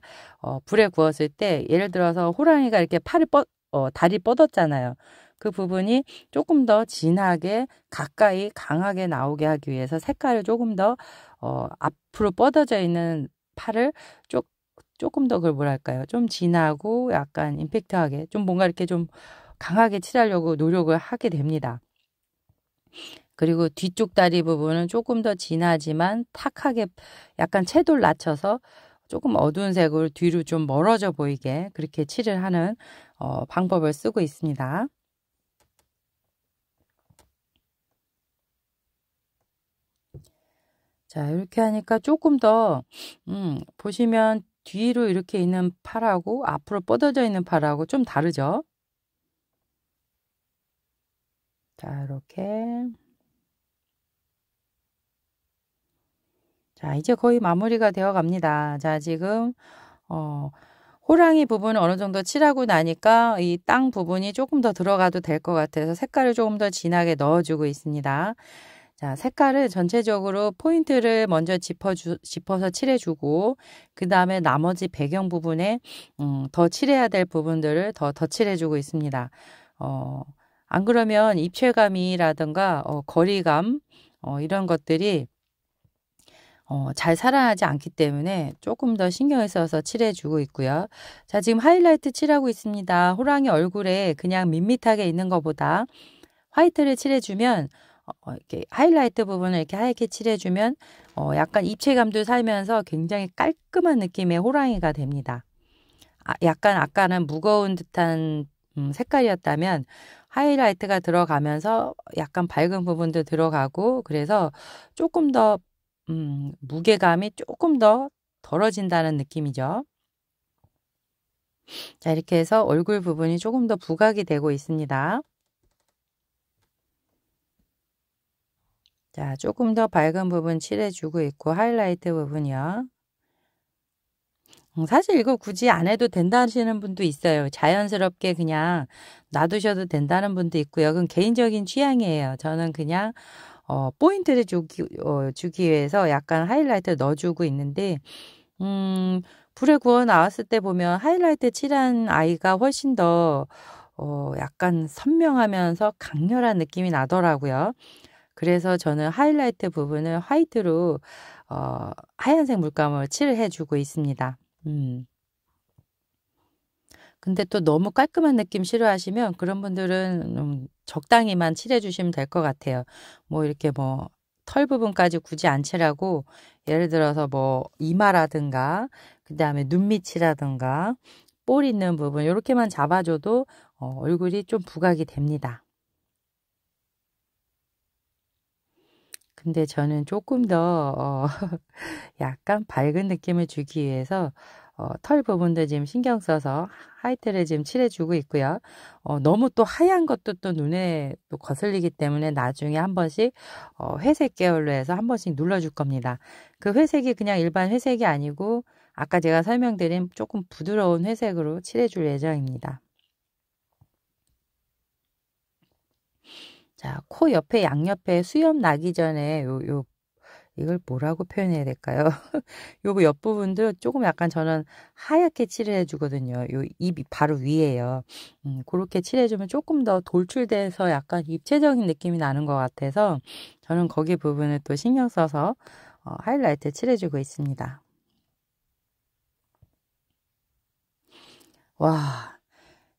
불에 구웠을 때 예를 들어서 호랑이가 이렇게 다리 뻗었잖아요. 그 부분이 조금 더 진하게 가까이 강하게 나오게 하기 위해서 색깔을 조금 더 앞으로 뻗어져 있는 팔을 조금 더 그걸 뭐랄까요? 좀 진하고 약간 임팩트하게 좀 뭔가 이렇게 좀 강하게 칠하려고 노력을 하게 됩니다. 그리고 뒤쪽 다리 부분은 조금 더 진하지만 탁하게 약간 채도를 낮춰서 조금 어두운 색으로 뒤로 좀 멀어져 보이게 그렇게 칠을 하는 방법을 쓰고 있습니다. 자, 이렇게 하니까 조금 더 보시면 뒤로 이렇게 있는 팔하고 앞으로 뻗어져 있는 팔하고 좀 다르죠? 자, 이렇게. 자, 이제 거의 마무리가 되어 갑니다. 자, 지금, 호랑이 부분을 어느 정도 칠하고 나니까 이 땅 부분이 조금 더 들어가도 될 것 같아서 색깔을 조금 더 진하게 넣어주고 있습니다. 자, 색깔을 전체적으로 포인트를 먼저 짚어서 칠해주고, 그 다음에 나머지 배경 부분에, 더 칠해야 될 부분들을 더 칠해주고 있습니다. 안 그러면 입체감이라든가, 거리감, 이런 것들이 잘 살아나지 않기 때문에 조금 더 신경을 써서 칠해주고 있고요. 자, 지금 하이라이트 칠하고 있습니다. 호랑이 얼굴에 그냥 밋밋하게 있는 것보다 화이트를 칠해주면 이렇게 하이라이트 부분을 이렇게 하얗게 칠해주면 약간 입체감도 살면서 굉장히 깔끔한 느낌의 호랑이가 됩니다. 약간 아까는 무거운 듯한 색깔이었다면 하이라이트가 들어가면서 약간 밝은 부분도 들어가고 그래서 조금 더 무게감이 조금 더 덜어진다는 느낌이죠. 자, 이렇게 해서 얼굴 부분이 조금 더 부각이 되고 있습니다. 자, 조금 더 밝은 부분 칠해주고 있고, 하이라이트 부분이요. 사실 이거 굳이 안 해도 된다 하시는 분도 있어요. 자연스럽게 그냥 놔두셔도 된다는 분도 있고요. 그건 개인적인 취향이에요. 저는 그냥 포인트를 주기 위해서 약간 하이라이트를 넣어주고 있는데, 불에 구워 나왔을 때 보면 하이라이트 칠한 아이가 훨씬 더 약간 선명하면서 강렬한 느낌이 나더라고요. 그래서 저는 하이라이트 부분을 화이트로 하얀색 물감을 칠해주고 있습니다. 근데 또 너무 깔끔한 느낌 싫어하시면 그런 분들은 적당히만 칠해주시면 될 것 같아요. 뭐 이렇게 뭐 털 부분까지 굳이 안 칠하고 예를 들어서 뭐 이마라든가 그 다음에 눈밑이라든가 볼 있는 부분 이렇게만 잡아줘도 얼굴이 좀 부각이 됩니다. 근데 저는 조금 더 약간 밝은 느낌을 주기 위해서 털 부분도 지금 신경 써서 하이트를 지금 칠해주고 있고요. 너무 또 하얀 것도 또 눈에 또 거슬리기 때문에 나중에 한 번씩 회색 계열로 해서 한 번씩 눌러줄 겁니다. 그 회색이 그냥 일반 회색이 아니고 아까 제가 설명드린 조금 부드러운 회색으로 칠해줄 예정입니다. 자, 코 옆에 양옆에 수염 나기 전에 이걸 뭐라고 표현해야 될까요? 요 옆부분도 조금 약간 저는 하얗게 칠해 주거든요. 요 입이 바로 위에요. 그렇게 칠해주면 조금 더 돌출돼서 약간 입체적인 느낌이 나는 것 같아서 저는 거기 부분을 또 신경 써서 하이라이트 칠해주고 있습니다. 와,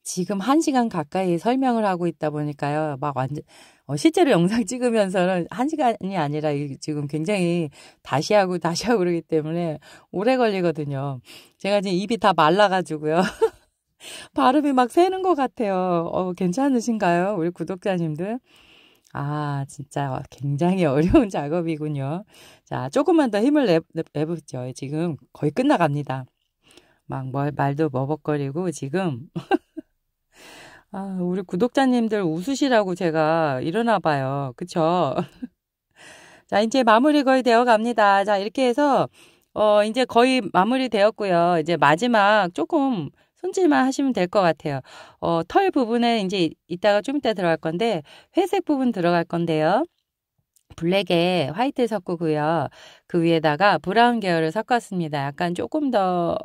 지금 1시간 가까이 설명을 하고 있다 보니까요. 막 완전 실제로 영상 찍으면서는 1시간이 아니라 지금 굉장히 다시 하고 다시 하고 그러기 때문에 오래 걸리거든요. 제가 지금 입이 다 말라가지고요. 발음이 막 새는 것 같아요. 괜찮으신가요? 우리 구독자님들? 아, 진짜 굉장히 어려운 작업이군요. 자, 조금만 더 힘을 내보죠. 지금 거의 끝나갑니다. 막 말도 머벅거리고 지금 우리 구독자님들 웃으시라고 제가 이러나 봐요. 그쵸? 자, 이제 마무리 거의 되어 갑니다. 자, 이렇게 해서, 이제 거의 마무리 되었고요. 이제 마지막 조금 손질만 하시면 될 것 같아요. 털 부분에 이제 이따가 좀 이따 들어갈 건데, 회색 부분 들어갈 건데요. 블랙에 화이트 섞고요. 그 위에다가 브라운 계열을 섞었습니다. 약간 조금 더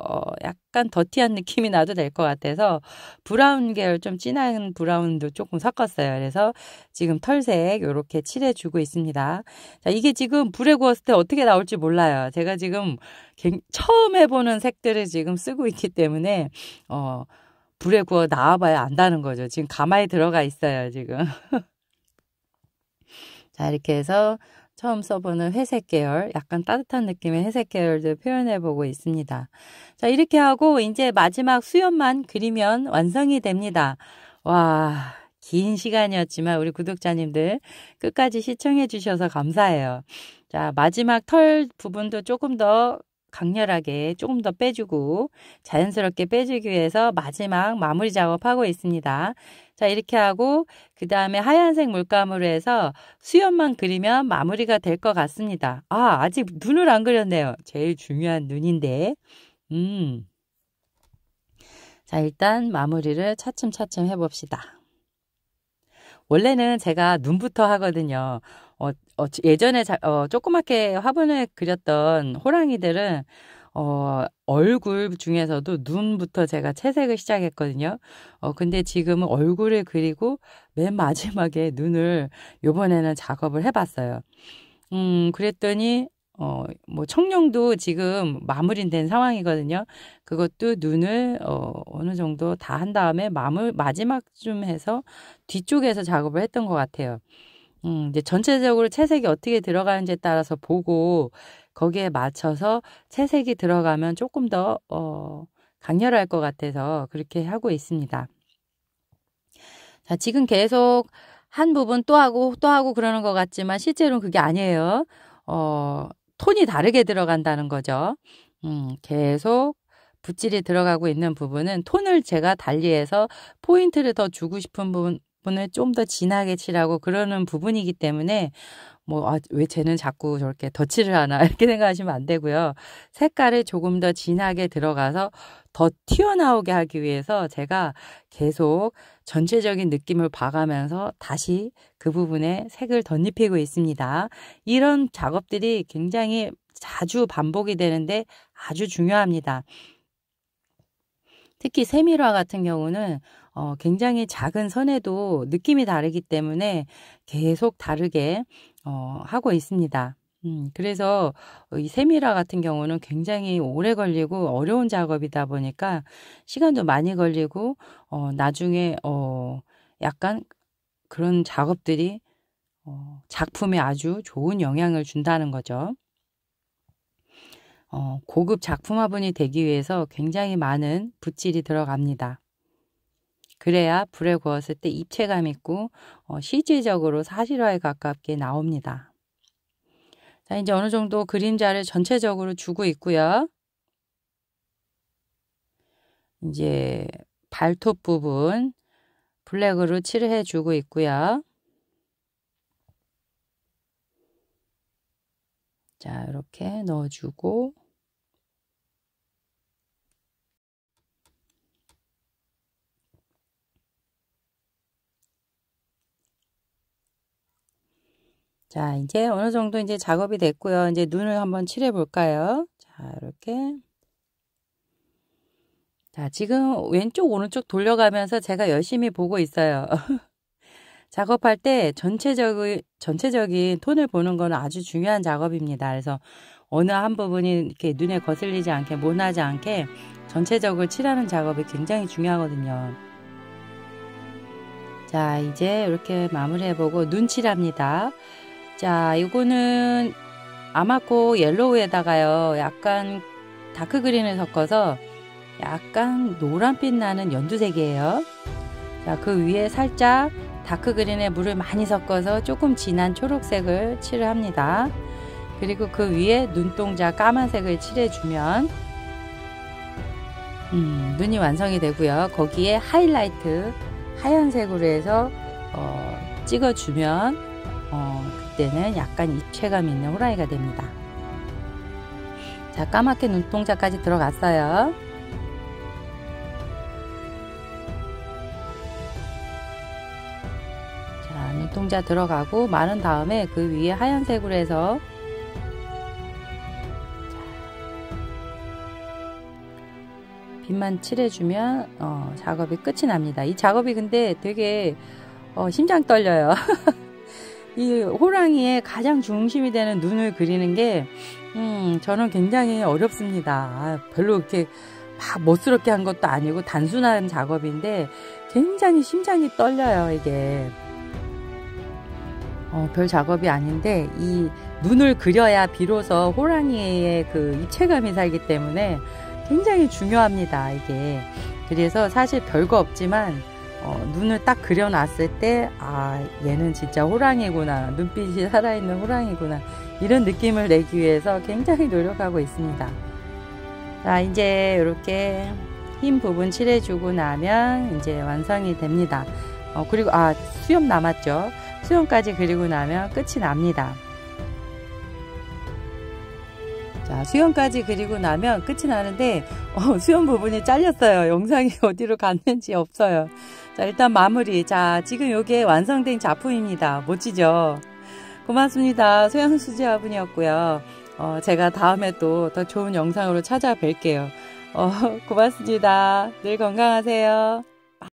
약간 더티한 느낌이 나도 될 것 같아서 브라운 계열 좀 진한 브라운도 조금 섞었어요. 그래서 지금 털색 이렇게 칠해주고 있습니다. 자, 이게 지금 불에 구웠을 때 어떻게 나올지 몰라요. 제가 지금 처음 해보는 색들을 지금 쓰고 있기 때문에 불에 구워 나와봐야 안다는 거죠. 지금 가마에 들어가 있어요. 지금. 자, 이렇게 해서 처음 써보는 회색 계열, 약간 따뜻한 느낌의 회색 계열도 표현해보고 있습니다. 자, 이렇게 하고 이제 마지막 수염만 그리면 완성이 됩니다. 와, 긴 시간이었지만 우리 구독자님들 끝까지 시청해 주셔서 감사해요. 자, 마지막 털 부분도 조금 더 강렬하게 조금 더 빼주고 자연스럽게 빼주기 위해서 마지막 마무리 작업하고 있습니다. 자, 이렇게 하고 그 다음에 하얀색 물감으로 해서 수염만 그리면 마무리가 될 것 같습니다. 아직 눈을 안 그렸네요. 제일 중요한 눈인데. 자, 일단 마무리를 차츰차츰 해봅시다. 원래는 제가 눈부터 하거든요. 예전에 조그맣게 화분에 그렸던 호랑이들은 얼굴 중에서도 눈부터 제가 채색을 시작했거든요. 근데 지금은 얼굴을 그리고 맨 마지막에 눈을 요번에는 작업을 해봤어요. 그랬더니 뭐 청룡도 지금 마무리된 상황이거든요. 그것도 눈을 어느 정도 다 한 다음에 마지막쯤 해서 뒤쪽에서 작업을 했던 것 같아요. 이제 전체적으로 채색이 어떻게 들어가는지에 따라서 보고 거기에 맞춰서 채색이 들어가면 조금 더 강렬할 것 같아서 그렇게 하고 있습니다. 자, 지금 계속 한 부분 또 하고 그러는 것 같지만 실제로는 그게 아니에요. 톤이 다르게 들어간다는 거죠. 계속 붓질이 들어가고 있는 부분은 톤을 제가 달리해서 포인트를 더 주고 싶은 부분을 좀 더 진하게 칠하고 그러는 부분이기 때문에 왜 쟤는 자꾸 저렇게 덧칠을 하나 이렇게 생각하시면 안 되고요. 색깔을 조금 더 진하게 들어가서 더 튀어나오게 하기 위해서 제가 계속 전체적인 느낌을 봐가면서 다시 그 부분에 색을 덧입히고 있습니다. 이런 작업들이 굉장히 자주 반복이 되는데 아주 중요합니다. 특히 세밀화 같은 경우는 굉장히 작은 선에도 느낌이 다르기 때문에 계속 다르게 하고 있습니다. 그래서 이 세밀화 같은 경우는 굉장히 오래 걸리고 어려운 작업이다 보니까 시간도 많이 걸리고 나중에 약간 그런 작업들이 작품에 아주 좋은 영향을 준다는 거죠. 고급 작품 화분이 되기 위해서 굉장히 많은 붓질이 들어갑니다. 그래야 불에 구웠을 때 입체감 있고 실질적으로 사실화에 가깝게 나옵니다. 자, 이제 어느 정도 그림자를 전체적으로 주고 있고요. 이제 발톱 부분 블랙으로 칠을 해주고 있고요. 자, 이렇게 넣어주고 자, 이제 어느 정도 이제 작업이 됐고요. 이제 눈을 한번 칠해 볼까요? 자, 이렇게. 자, 지금 왼쪽, 오른쪽 돌려가면서 제가 열심히 보고 있어요. 작업할 때 전체적인 톤을 보는 건 아주 중요한 작업입니다. 그래서 어느 한 부분이 이렇게 눈에 거슬리지 않게, 모나지 않게 전체적으로 칠하는 작업이 굉장히 중요하거든요. 자, 이제 이렇게 마무리해보고 눈 칠합니다. 자, 이거는 아마코 옐로우에다가요, 약간 다크 그린을 섞어서 약간 노란빛 나는 연두색이에요. 자, 그 위에 살짝 다크 그린에 물을 많이 섞어서 조금 진한 초록색을 칠을 합니다. 그리고 그 위에 눈동자 까만색을 칠해주면 눈이 완성이 되고요. 거기에 하이라이트 하얀색으로 해서 찍어주면 그때는 약간 입체감 있는 호랑이가 됩니다. 자, 까맣게 눈동자까지 들어갔어요. 자, 눈동자 들어가고 마른 다음에 그 위에 하얀색으로 해서 빛만 칠해주면 작업이 끝이 납니다. 이 작업이 근데 되게 심장 떨려요. 이 호랑이의 가장 중심이 되는 눈을 그리는 게 저는 굉장히 어렵습니다. 별로 그렇게 막 멋스럽게 한 것도 아니고 단순한 작업인데 굉장히 심장이 떨려요. 이게 별 작업이 아닌데 이 눈을 그려야 비로소 호랑이의 그 입체감이 살기 때문에 굉장히 중요합니다. 이게 그래서 사실 별거 없지만 눈을 딱 그려놨을 때 얘는 진짜 호랑이구나, 눈빛이 살아있는 호랑이구나, 이런 느낌을 내기 위해서 굉장히 노력하고 있습니다. 자, 이제 이렇게 흰 부분 칠해주고 나면 이제 완성이 됩니다. 그리고 수염 남았죠. 수염까지 그리고 나면 끝이 납니다. 자, 수염까지 그리고 나면 끝이 나는데 수염 부분이 잘렸어요. 영상이 어디로 갔는지 없어요. 자, 일단 마무리. 자, 지금 이게 완성된 작품입니다. 멋지죠? 고맙습니다. 소양수지 화분이었고요. 제가 다음에 또 더 좋은 영상으로 찾아뵐게요. 고맙습니다. 늘 건강하세요.